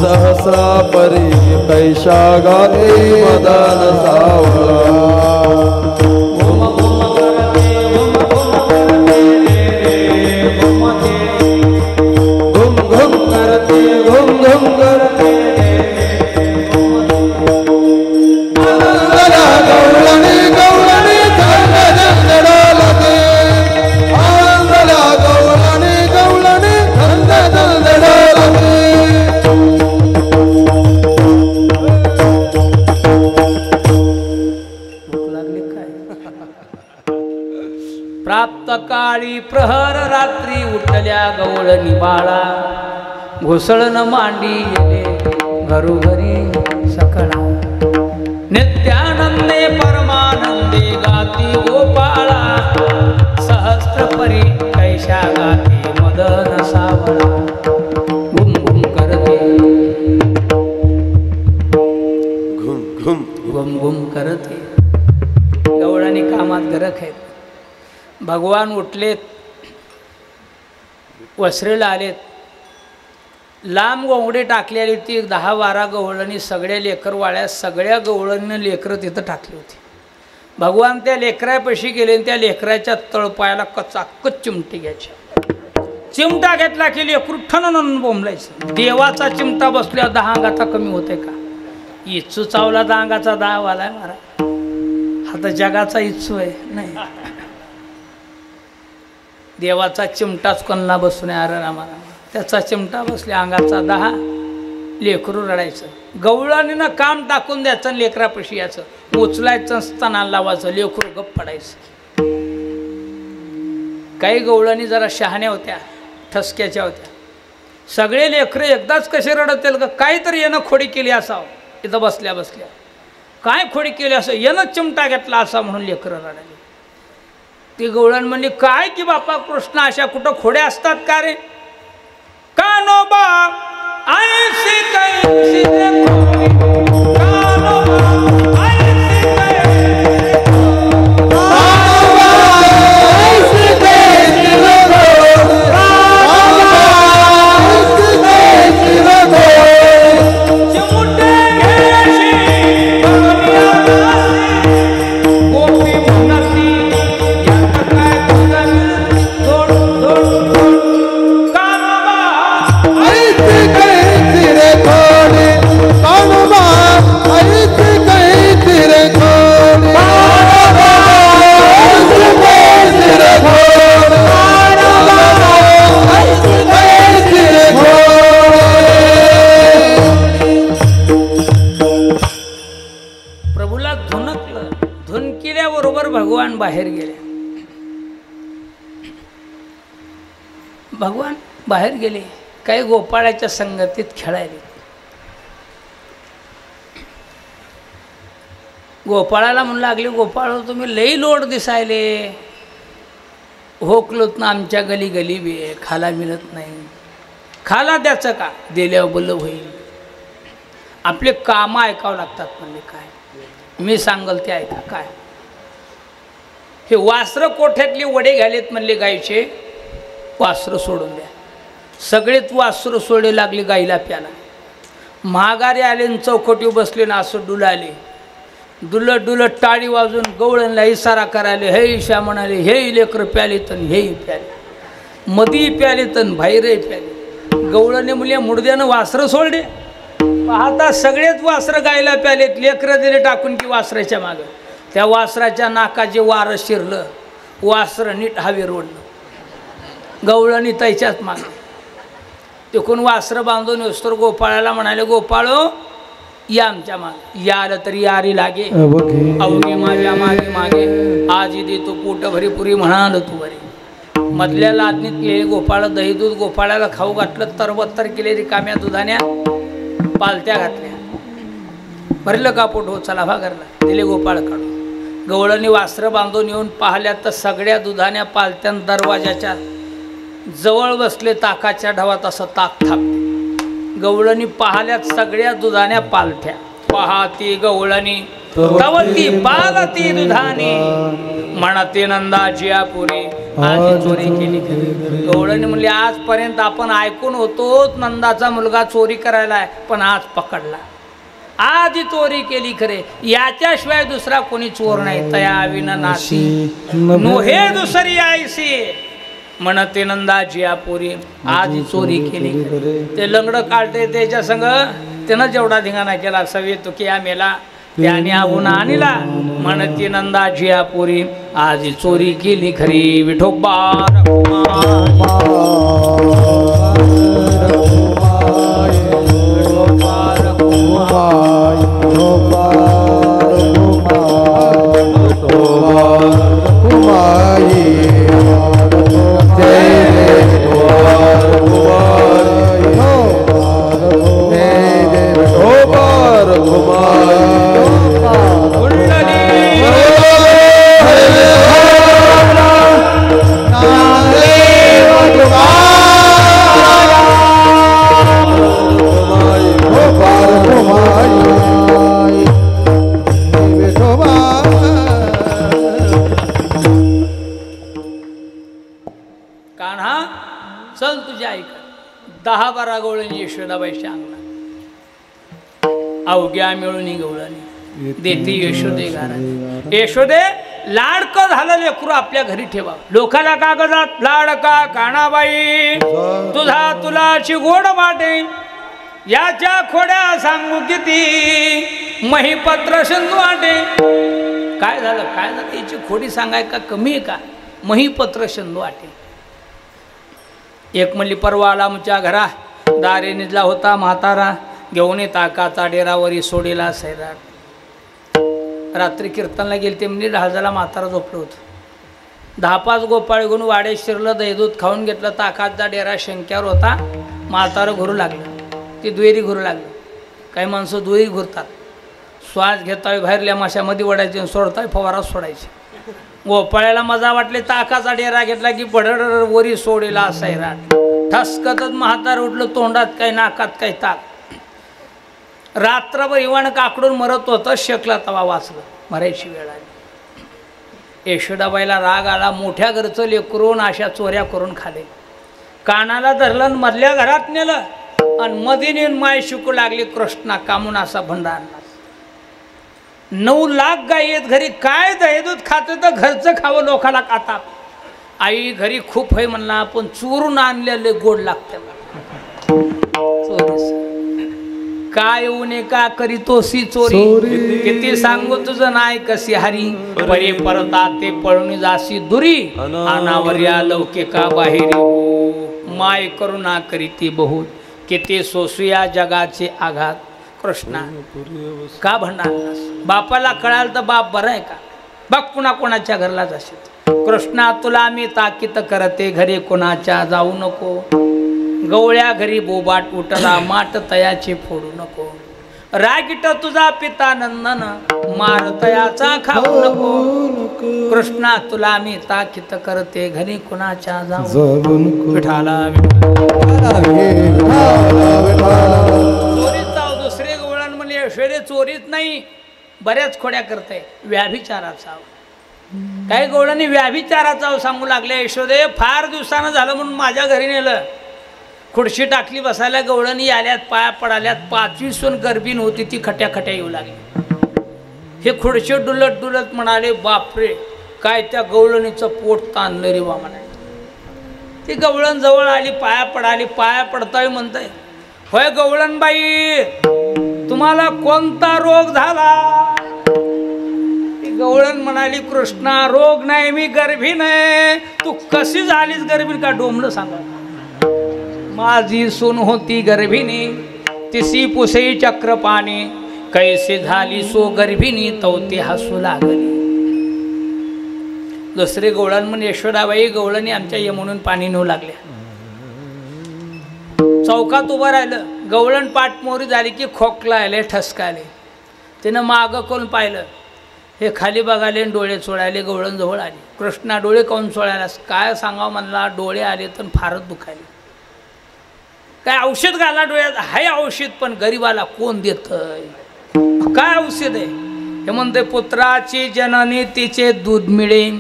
सहस्रा परी कैशा गाते मदन सावळा. घुम घुम करते घुम घुम करते गवळणी गवळणी धन धन डोलते. आंधळा गवळणी गवळणी धन धन डोलते. प्राप्त काळी प्रहर रात्री उठल्या गवळणी बाळा घुसळण मांडी गेले घरोघरी सकळा. नित्यानंदे परमानंदे गाती गोपाळा सहस्त्रपरी कैशा गाती मदन सावळा. घुम घुम करते घुम घुम करते. गवळणी कामात गरख आहेत. भगवान उठलेत, वसरेला आलेत. लांब गोंगडे टाकलेली ती 10-12 गवळणी सगळ्या लेकरवाळ्या सगळ्या गवळणीनं लेकरं तिथं टाकली होती. भगवान त्या लेकरापाशी गेले आणि त्या लेकराच्या तळपायाला कचाकच चिमटी घ्यायची. चिमटा घेतला की लेकरू ठणन बोंबलायचं. देवाचा चिमटा बसल्यावर 10 अंगाचा कमी होते का? इच्छू चावला 10 अंगाचा 10 वालाय मारा. हा तर जगाचा इच्छू आहे नाही. देवाचा चिमटाच कणला बसून अरे रामाला. त्याचा चिमटा बसल्या अंगाचा 10. लेकरू रडायचं. गवळणीनं काम टाकून द्यायचं आणि लेकरापाशी यायचं. उचलायचं स्तनाला लावायचं. लेकरू गप्प पडायचं. काही गवळणी जरा शहाण्या होत्या, ठसक्याच्या होत्या. सगळे लेकरं एकदाच कसे रडतील का? काहीतरी यानं खोडी केली असावं. इथं बसल्या बसल्या काय खोडी केली असं, यानं चिमटा घेतला असा म्हणून लेकरं रडायली. ती गवळण म्हणली काय की बापा कृष्ण अशा कुठं खोड्या असतात का रे? कानोबा ऐसी कैसी खोडी, कानोबा ऐसी कैसी, कानोबा ऐसी कैसी खोडी, कानोबा ऐसी कैसी खोडी. चिमुटे घेशी बघनिया नासी, गोपी म्हणती कैसी रे खोडी, कानोबा ऐसी कैसी भगवान बाहेर गेले, काही गोपाळाच्या संगतीत खेळायले. गोपाळाला म्हणू लागले, गोपाळ तुम्ही लई लोट दिसायले, होकलोत ना आमच्या गली गली बी खाला मिळत नाही. खाला द्याचं का, दिल्यावर बोल होईल. आपले कामं ऐकावं लागतात. म्हणजे काय मी सांगल ते ऐका. काय हे वासरं कोठ्यातली वडे घालेत म्हणले गायचे, वासरं सोडून द्या. सगळेच वासरं सोडे लागले गाईला प्याला. महागारे आले न चौकटी बसले ना असं डुलाले. डुलत डुलत टाळी वाजून गवळणला इशारा करायले. हे ईशा म्हणाले, हे लेकर प्याले तन हेही प्याले, मधी प्याले तन बाहेरही प्याले. गवळणे मुले मुडद्यानं वासरं सोडले. पाहता सगळेच वासरं गायला प्यालेत. लेकरं दिले टाकून की वासराच्या मागं. त्या वासराच्या नाकाचे वारं शिरलं, वासरं नीट हवेवर ओढलं. गवळणी त्याच्याच मागं. तिकून वासरं बांधून येस्तोर गोपाळाला म्हणाले, गोपाळो या आमच्या मागे. या आलं तरी यारी लागे, अवघे माझ्या मागे मागे. आज इथे तो पोट भरी पुरी म्हणाल तू बरी. मधल्या लादणीत केले गोपाळ दही दूध गोपाळाला खाऊ घातलं. तरबत्तर केले रिकाम्या दुधान्या पालत्या घातल्या. भरलं का पोट, हो चला भागरला. दिले गोपाळ काढून. गवळणी वासरं बांधून येऊन पाहिल्या तर सगळ्या दुधान्या पालत्या दरवाजाच्या जवळ बसले. ताकाच्या ढवात असं ताक थापते. गवळणी पाहिल्यात सगळ्या दुधान्या पालथ्या. पाहती गवळणी तवती पालती दुधानी, म्हणते नंदाची पुरी आज चोरी केली. गवळणी म्हणली, आजपर्यंत आपण ऐकून होतो नंदाचा मुलगा चोरी करायला आहे, पण आज पकडला. आज चोरी केली खरे, याच्याशिवाय दुसरा कोणी चोर नाही. तया विना नासी नोहे दुसरी आयसी, म्हणते नंदाची पुरी आज चोरी केली. ते लंगडं काढते त्याच्या संग त्यानं जेवढा धिंगाणा केला सवे तो की मेला त्याने आऊन आणला. म्हणते नंदाची पुरी आज चोरी केली खरी. विठोबा कान्हा चल तुझ्या ऐक 10-12 गवळणी यशोदाबाईच्या अंगणात. अवघ्या मिळून गवळणी देते यशोदे घरात. यशोदे लाडकं झालं लेकरू आपल्या घरी ठेवा. लोकाला कागदात लाडका काणाबाई तुझा तुलाची गोड वाटे, याच्या खोड्या सांगू किती महिपत्र सिंधू वाटे. काय झालं काय झालं, याची खोडी सांगाय का कमी आहे का. महिपत्र सिंधू वाटे. एक म्हणली परवा आला आमच्या घरा, दारे निजला होता म्हातारा, घेऊन ताकाचा डेरावरी सोडेला सैराट. रात्री कीर्तनला गेले ते म्हणजे ढालजाला म्हातारा झोपलं होतं. 10-5 गोपाळ घेऊन वाडे शिरलं, दही दूध खाऊन घेतलं. ताकाचा डेरा शंक्यावर होता. म्हातारं घुरू लागलं. ती दुहेरी घुरू लागलं. काही माणसं दुहेरी घुरतात. श्वास घेताय बाहेरल्या माशामध्ये वडायचे, सोडताय फवारा सोडायचे. गोपाळ्याला मजा वाटली. ताकाचा डेरा घेतला की बडड वरी सोडेला सैराट. ठसकतच म्हातार उठलं, तोंडात काही नाकात काही ताक. रात्रभर इवाण काकडून मरत होतं. शकला तवा वाचलं, मरायची वेळ आली. यशोदाबाईला राग आला. मोठ्या घरचं लेकरून अशा चोऱ्या करून खाले. कानाला धरलं, मधल्या घरात नेलं आणि मध्ये नेऊन माय शिकू लागली कृष्णा कामून असा भंडा आणला. 9 लाख गाई आहेत घरी, काय दही दूध खातं तर घरचं खावं लोकाला खाता. आई घरी खूप आहे म्हणला, पण चोरून आणलेले गोड लागते. काय उने का करीतोसी चोरी, किती सांगू तुझं नाही कशी हरी. परे परता ते पळून जासी दुरी, अनावर्या लौकिका बाहेरी हो. माय करुणा करीती बहुत, किती सोसूया जगाचे आघात. कृष्णा का भंडारलास. बापाला कळाल तर बाप बरं आहे का. बाप पुन्हा कोणाच्या घरला जाशील. कृष्णा तुला मी ताकीत करते घरी कोणाच्या जाऊ नको, गवळ्या घरी बोबाट उठला माट तयाची फोडू नको, रागीट तुझा पिता नंदन मार तयाचा खाऊ नको, कृष्णा तुला मी ताकीत करते घरी कुणाच्या जाऊ विठाला चोरीत जाऊ दुसरे गवळण म्हणजे ऐश्वर्य चोरीत नाही, बऱ्याच खोड्या करते व्याभिचाराचा, काही गवळणी व्याभिचाराचा सांगू लागले, ऐश्वर्य फार दिवसानं झालं म्हणून माझ्या घरी नेलं, खुर्ची टाकली बसायला, गवळणी आल्यात पाया पडाल्यात, 5वी सून गर्भीण होती ती खट्या खट्या येऊ लागली, हे खुर्ची डुलत डुलत म्हणाले बापरे काय त्या गवळणीचं पोट ताणलं रे बा म्हणाले, ती गवळण जवळ आली पाया पडाली, पाया पडताय म्हणताय होय गवळणबाई तुम्हाला कोणता रोग झाला, ती गवळण म्हणाली कृष्णा रोग नाही मी गर्भीण आहे, तू कशी झालीस गर्भीण का डोमलं सांगा, माझी सून होती गर्भिणी तिसी पुसे चक्रपाणी, कैसे झाली सो गर्भिणी तवते हसू लागली, दुसरे गवळण म्हणून यशोदाबाई गवळणी आमच्या यमुनून पाणी नेऊ लागल्या, चौकात उभं राहिलं, गवळण पाठमोरी झाली की खोकला आले ठसका आले, तिनं मागं कोण पाहिलं, हे खाली बघाले डोळे चोळायले, गवळण जवळ आली, कृष्णा डोळे कोण चोळायलास, काय सांगावं म्हणला, डोळे आले तर फारच दुखायले, काय औषध घाला डोळ्यात, हाय औषध पण गरीबाला कोण देतय, काय औषध आहे, हे म्हणते पुत्राची जननी तिचे दूध मिळे,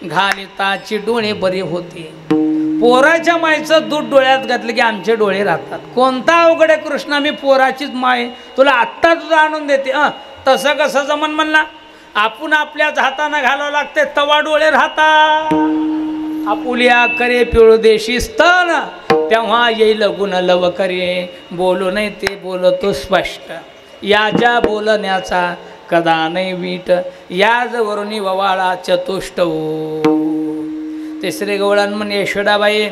घालिताची डोळे बरे होते, पोराच्या मायचं दूध डोळ्यात घातलं की आमचे डोळे राहतात, कोणता अवघड आहे कृष्णा मी पोराचीच माय तुला आत्ता तुझा आणून देते, तसं कसं जमन म्हणला, आपण आपल्याच हाताने घालावं लागते तवा डोळे राहतात, आपुल्या करे पिळू देशी स्तन तेव्हा येईल गुण लव करे, बोलू नाही ते बोलतो स्पष्ट, याच्या बोलण्याचा कदा नाही वीट, याच वरुणी ववाळा चतुष्ट, तिसरे गवळण म्हणे यशोदाबाई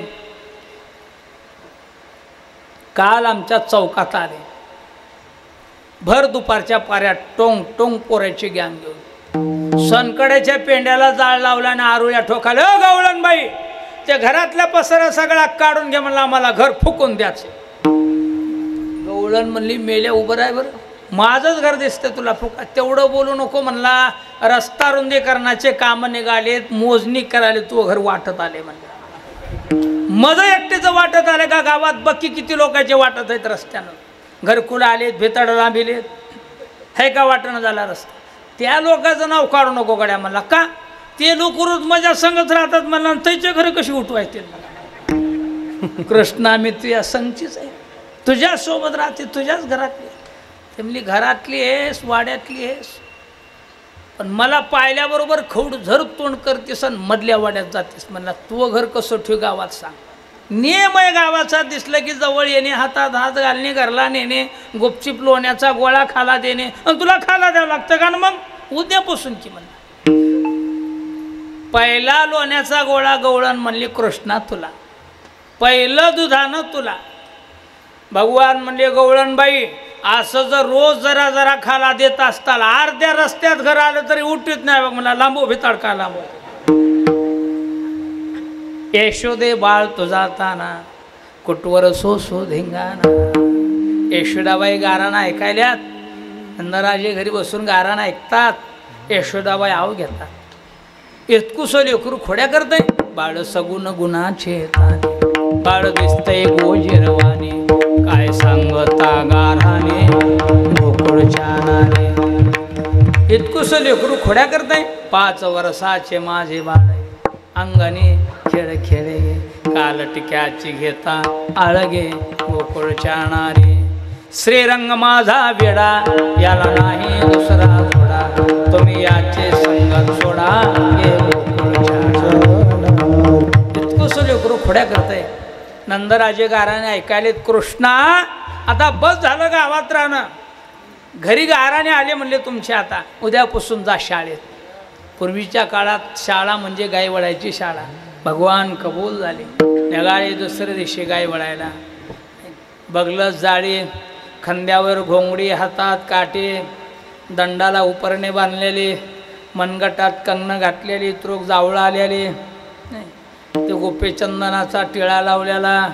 काल आमच्या चौकात आले, भर दुपारच्या पाऱ्यात टोंग टोंग पोराची गँग घेऊन, सनकड्याच्या पेंड्याला जाळ लावला आणि आरुळ्या ठोकाले, गवळणबाई त्या घरातल्या पसरा सगळा काढून घ्या म्हणला, आम्हाला घर फुकून द्यायचे, गवळण म्हणली मेल्या उभं राय बरं, माझंच घर दिसतं तुला फुका, तेवढं बोलू नको म्हणला, रस्ता रुंदीकरणाचे काम निघालेत, मोजणी करायला तू घर वाटत आले म्हणला, मज एकटेचं वाटत आले का गावात बक्की किती लोकांचे वाटत आहेत रस्त्यानं, घरकुल आलेत भेताड लांबिलेत, हे का वाटणं झाला रस्ता, त्या लोकांचं नाव काढू नको गड्या म्हणला, का ते लोक रोज मजा संगत राहतात म्हणला, त्याचे घर कशी उठवायचे मला, कृष्णा मी तुझ्या संगचीच आहे, तुझ्यासोबत राहते, तुझ्याच घरातली, ते म्हणली घरातली आहेस वाड्यातली आहेस, पण मला पाहिल्याबरोबर खौड झर तोंड करतेस आणि मधल्या वाड्यात जातेस म्हणला, तू घर कसं ठेव गावात सांग, नियम आहे गावाचा, दिसलं की जवळ येणे, हातात हात घालणे, घरला नेणे, गुपचीप लोण्याचा गोळा खाला देणे, आणि तुला खाला द्यावं लागतं का ना, मग उद्यापासून की म्हणला, पहिला लोण्याचा गोळा गवळण म्हणली कृष्णा तुला, पहिलं दुधानं तुला, भगवान म्हणले गवळणबाई असं जर रोज जरा जरा खाला देत असताल, अर्ध्या रस्त्यात घर आलं तरी उठीत नाही बघ मला, लांबो भिताड का लांबो, यशोदे बाळ तुझा ताना कुटवर सो धिंगाणा, यशोदाबाई गाराणं ऐकायल्यात, नंदराजे घरी बसून गाराणं ऐकतात, यशोदाबाई आव घेतात, इतकुसं लेकरू खोड्या करते, बाळ सगुण गुणाचे ताने, बाळ दिसतंय गोजिरवाने, काय सांगता गाराने गोकुळच्या नाने, इतकुसं लेकरू खोड्या करताय, 5 वर्षाचे माझे बाळ, अंगणी खेळ खेळे, काल टिक्याची घेता आळगे गोकुळच्या नारे, श्रीरंग माझा वेडा याला नाही दुसरा सोडा, तुम्ही याचे संगत सोडा हे गोकुळच्या, इतकुसं लेकरू खोड्या करताय, नंदराजे गाराने ऐकायलेत, कृष्णा आता बस झालं गावात राहणं, घरी गाराने आले म्हणले तुमचे आता उद्यापासून जा शाळेत, पूर्वीच्या काळात शाळा म्हणजे गाय वळायची शाळा, भगवान कबूल झाले, नगाळे दुसऱ्या दिवशी गाय वळायला, बगलस जाळी, खांद्यावर घोंगडी, हातात काटे, दंडाला उपरणे बांधलेले, मनगटात कंगणं घातलेली, त्रोक जावळं आलेली, नाही ते गोपे चंदनाचा टिळा लावलेला,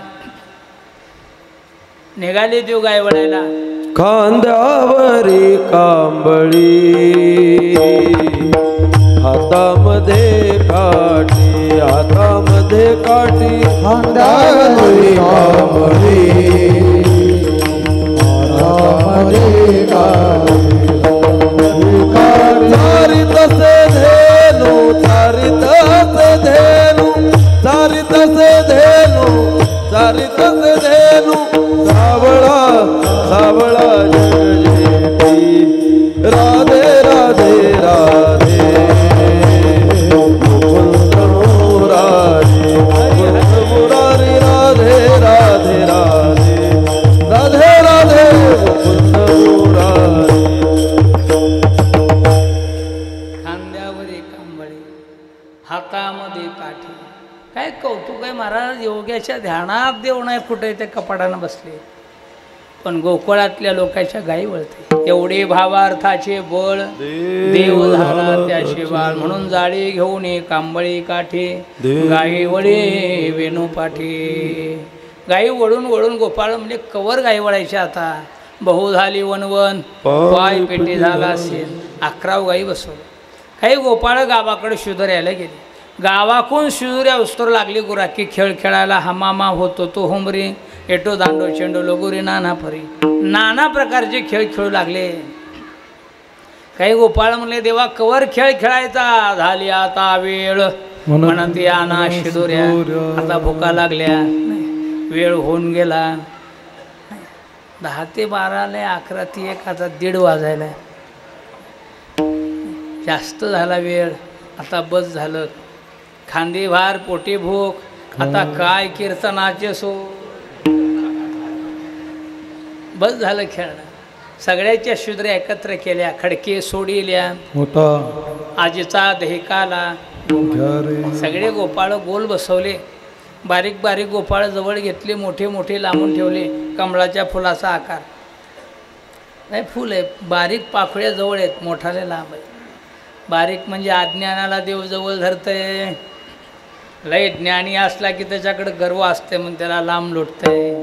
निघाली देव गाय वळायला. खांद्यावरी कांबळी हातामध्ये काठी, हातामध्ये काठी, खांद्यावरी कांबळी हातामध्ये काठी. चारित से धेनु, चारित से धेनु, चारित से धेनु, चारित से धेनु, सावळा सावळा जयती, राधे राधे राधे, मुकुंद मुरारी, मुकुंद मुरारी, राधे राधे राधे, राधे राधे मुकुंद मुरारी. खांद्यावरी कांबळी, हातामध्ये काठी. काय कौतुक आहे महाराज, योग्याच्या ध्यानात देव नाही कुठे ते कपाडानं बसले, पण गोकुळातल्या लोकांच्या गायी वळते. एवढे भावार्थाचे बळ देव झाला त्याचे बाळ, म्हणून जाळी घेऊन ये कांबळी काठी, गायी वळे वेणू पाठी. गायी वळून वळून गोपाळ म्हणजे कवर गायी वळायच्या. आता बहु झाली वनवन, पाय पेटी झाला असेल, 11 गायी बसवलं. काही गोपाळ गावाकडे शुदर यायला गेले. गावाकून शिजुऱ्या उस्तर लागली गुराकी खेळ खेळायला. हमामा होतो तो हुमरी, एटो दांडो चेंडो लगोरी नाना फरी, नाना प्रकारचे खेळ खेळू लागले. काही गोपाळ म्हणले देवा कवर खेळ खेळायचा, झाली आता वेळ म्हणत याना शिदोऱ्या, आता भुका लागल्या, वेळ होऊन गेला. 10 ते 12, 11 ते 1, आता 1:30 वाजायला. जास्त झाला वेळ, आता बस झालं. खांदी भार पोटी भूक, आता काय कीर्तनाचे सो, बस झालं खेळणं. सगळ्याच्या शुद्र एकत्र केल्या, खडके सोडिल्या, आजीचा दहिकाला. सगळे गोपाळ गोल बसवले, बारीक बारीक गोपाळ जवळ घेतले, मोठे मोठे लांबून ठेवले. कमळाच्या फुलाचा आकार नाही, फुल आहे, बारीक पाकळ्या जवळ आहेत, मोठाले लांब आहे. बारीक म्हणजे अज्ञानाला देव जवळ धरतंय. लय ज्ञानी असला की त्याच्याकडे गर्व असते, मग त्याला लांब लोटतंय.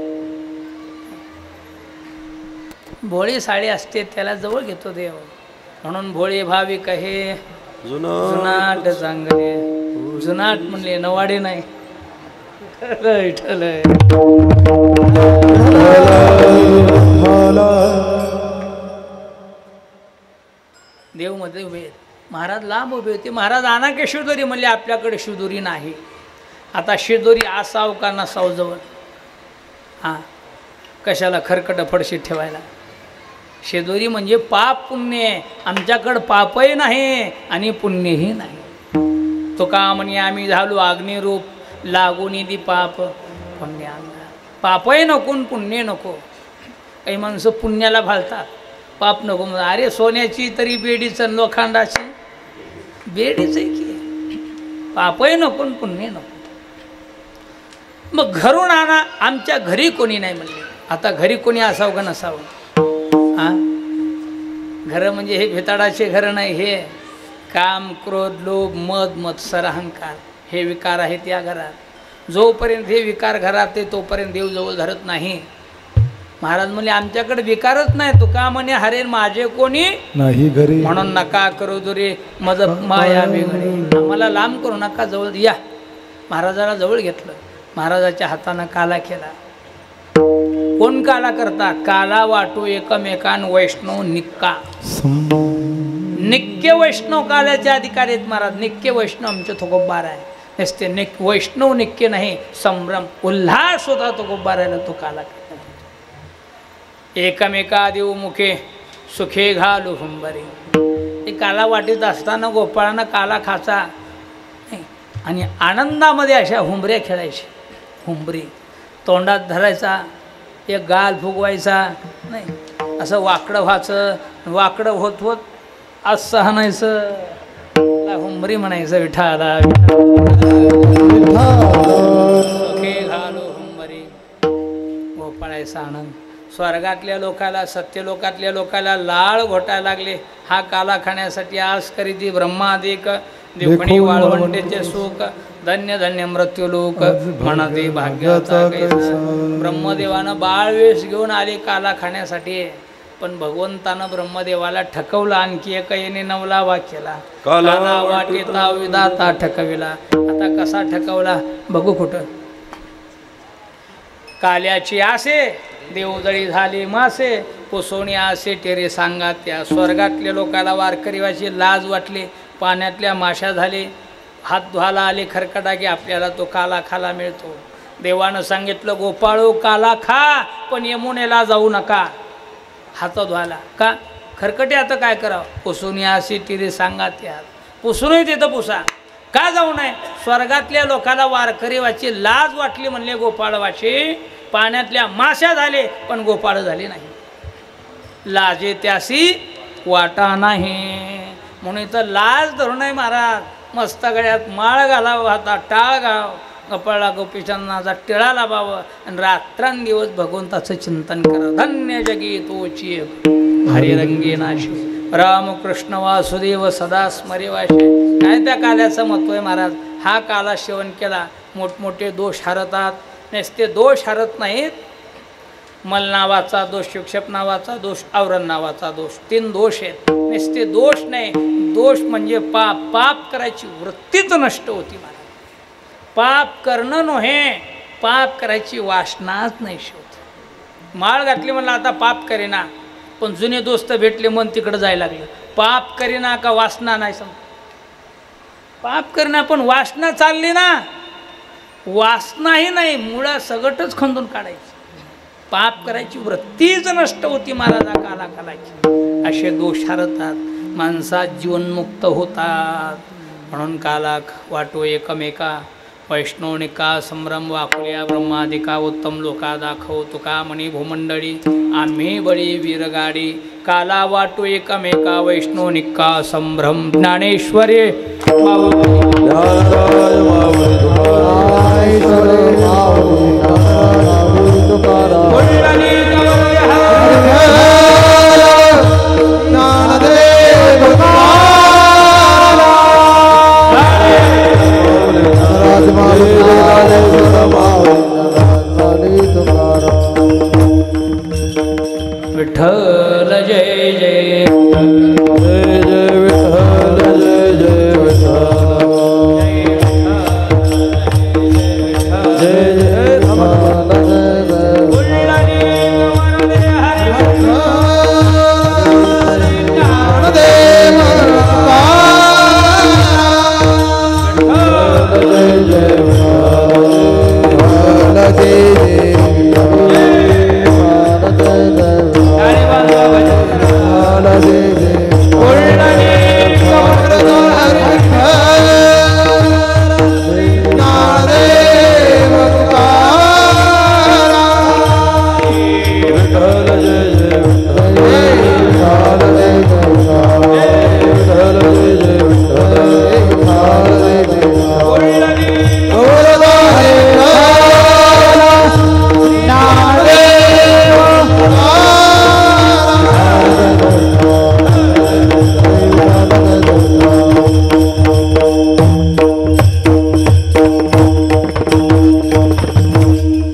भोळी साडी असते त्याला जवळ घेतो देव, म्हणून भोळे भाविक हे जुनाट चांगले. जुनाट म्हणले नवाडे नाही, विठ्ठल देव मध्ये उभे. महाराज लांब उभे होते. महाराज आणा की शिदोरी म्हणले, आपल्याकडे शिदोरी नाही. आता शिदोरी असाव का नसाव जवळ, हां कशाला खरकट फडशीत ठेवायला. शिदोरी म्हणजे पाप पुण्य, आमच्याकडं पापही नाही आणि पुण्यही नाही. तो का म्हणे आम्ही झालो अग्निरूप, लागून दी पाप पुण्य. पापही नको पुण्य नको. काही माणसं पुण्याला भालतात, पाप नको. अरे सोन्याची तरी बेडीचं, लोखंडाची बेडीच आहे की, पापही नको पुण्य नको. मग घरून आणा, आमच्या घरी कोणी नाही म्हणले. आता घरी कोणी असावं का नसावं? हां, घरं म्हणजे हे भेताडाचे घरं नाही, हे काम क्रोध लोभ मद मत्सर अहंकार हे विकार आहेत या घरात. जोपर्यंत हे विकार घरात आहे तोपर्यंत देव जवळ धरत नाही. महाराज म्हणले आमच्याकडे विकारच नाही. तू का म्हणे हरे माझे कोणी नाही घरी, म्हणून नका करू दुरे मज माया वेगळे. आम्हाला लांब करू नका, जवळ या. महाराजाला जवळ घेतलं. महाराजाच्या हातानं काला केला. कोण काला करतात? काला वाटू एकमेकान वैष्णव निक्का. निक्के वैष्णव काल्याचे अधिकारी आहेत महाराज. निक्के वैष्णव आमचे थोकोबार आहे. नसते वैष्णव निक्के नाही, संभ्रम उल्हास होता तो गोबारायला तो काला. एकमेका देऊ मुखे सुखे घालू हुंबरी. ते काला वाटीत असताना गोपाळानं काला खाचा आणि आनंदामध्ये अशा हुंबऱ्या खेळायच्या. हुंबरी तोंडात धरायचा, एक गाल फुगवायचा नाही, असं वाकडं व्हायचं. वाकडं होत होत असं हाणायचं, हुंबरी म्हणायचं. विठाला सुखे घालू हुंबरी. गोपाळायचा आनंद. स्वर्गातल्या लोकाला सत्यलोकातल्या लोकाला लाळ घोटायला लागले हा काला खाण्यासाठी. आज करीती ब्रह्मादिक देखणी वाळवंटेचे सुख धन्य धन्य मृत्यूलोक म्हणते भाग्याचा कैसा. ब्रह्मदेवानं बाळवेश घेऊन आले काला खाण्यासाठी, पण भगवंतानं ब्रह्मदेवाला ठकवलं. आणखी एक येणे नवला वाक्याला काला वाटेता विधाता ठकविला. आता कसा ठकवला बघू कुठं. काल्याची आसे देवदळी झाली मासे पुसोणी आसे टेरे सांगा त्या. स्वर्गातल्या लोकाला वारकरीवाची लाज वाटली. पाण्यातल्या माशा झाले, हात धुवायला आले खरकटा की आपल्याला तो काला खाला मिळतो. देवानं सांगितलं गोपाळू काला खा पण यमुनेला जाऊ नका हात धुवायला. का खरकटे आता काय करावं. पुसून अशी टिरे सांगा त्या. पुसूनही तिथं पुसा. का जाऊ नये. स्वर्गातल्या लोकाला वारकरीवाची लाज वाटली म्हणले गोपाळवाची. पाण्यातल्या माश्या झाले पण गोपाळ झाले नाही. लाजे त्यासी वाटा नाही म्हणून इथं लाज धरू नये महाराज. मस्त गळ्यात माळ घालावं, हातात टाळ घालावं, कपाळा गोपीचंदनाचा टिळा लावावं आणि रात्रंदिवस भगवंताचं चिंतन करावं. धन्य जगी तोची हरिरंगी नाशी रामकृष्ण वासुदेव सदा स्मरे वाशे. काय त्या काल्याचं महत्व आहे महाराज. हा काला सेवन केला मोठमोठे दोष हरतात. नसते दोष हरत नाहीत. मल नावाचा दोष, शिक्षक नावाचा दोष, आवरण नावाचा दोष, 3 दोष आहेत. नसते दोष नाही. दोष म्हणजे पाप. पाप करायची वृत्तीच नष्ट होती महाराज. पाप करणं नव्हे, पाप करायची वासनाच नाही शेवट. माळ घातली म्हणलं आता पाप करेना, पण जुने दोस्त भेटले मन तिकडं जायला लागलं. पाप करेना का वासना नाही समज. पाप करेना पण वासना चालली ना. वासनाही नाही, मुळा सगटच खंदून काढायची. पाप करायची वृत्तीच नष्ट होती महाराजा काला कालाची. असे दोष हरतात, माणसात जीवनमुक्त होतात. म्हणून काला वाटो एकमेका वैष्णवनिका संभ्रम वाकुल्या ब्रह्मादिका उत्तम लोका दाखव तुका म्हणी भूमंडळी आम्ही बळी वीरगाडी. काला वाटो एकमेका वैष्णवनिका संभ्रम ज्ञानेश्वरी विठ्ठल जय जय जय जय विठ्ठल जय जय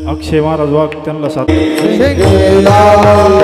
अक्षय महाराज वाघ त्यांना साथ वाह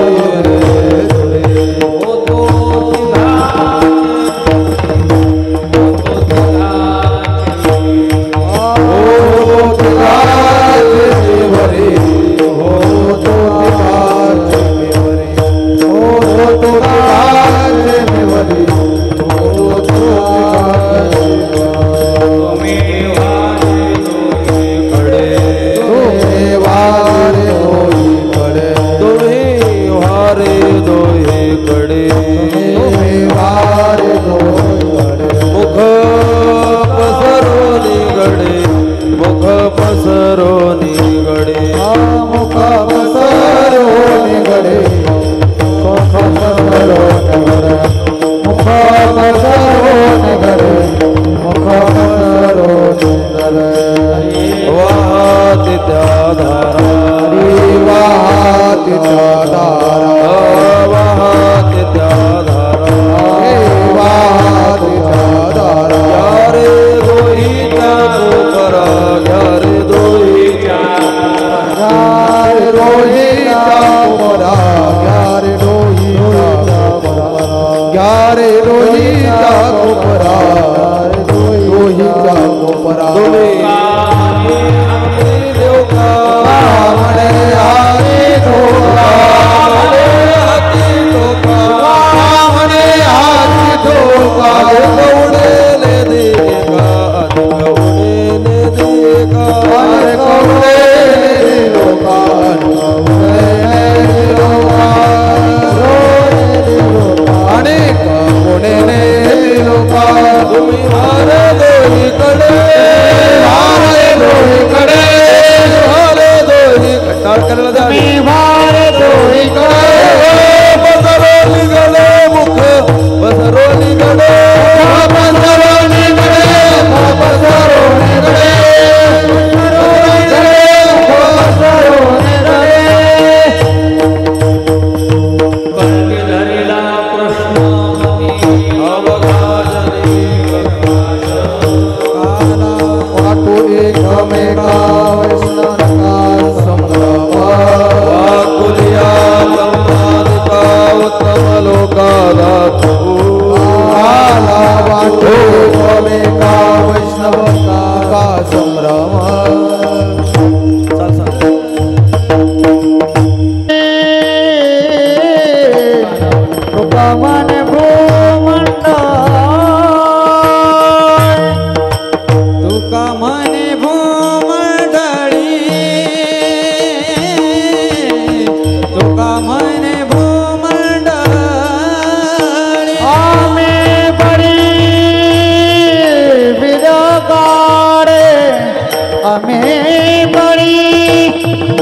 बळी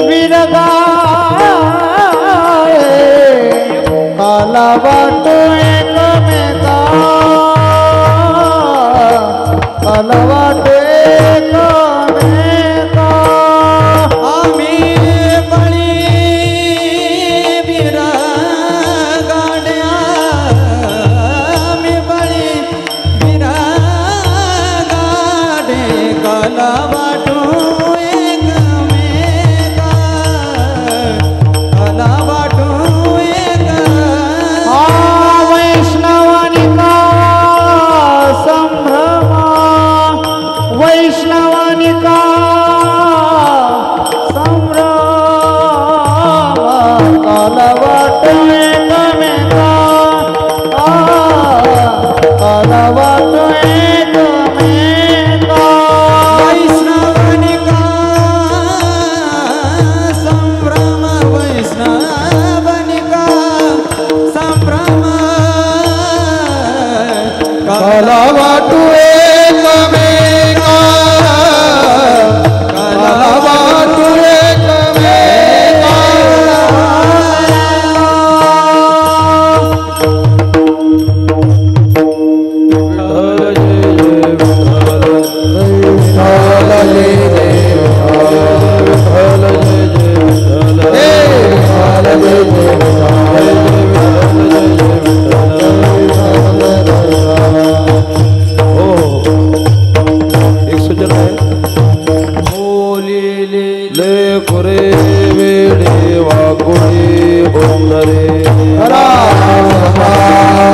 विरगाळे काला वाटो एकमेका काला वाटो एकमेका आम्ही बळी विरगाळे आम्ही बळी विरगाळे काला वाटो एकमेका काला वाटो एकमेका वैष्णवानिका संभ्रमा वैष्णवानिका संभ्रमा काला वाटो एकमेका काला वाटो एकमेका वैष्णवानिका संभ्रम वैष्णवानिका संभ्रम काला वाटो एकमेका काला वाटो एकमेका एक सूचना है ले कुरे वेडे वाकुळे बोंदरे राम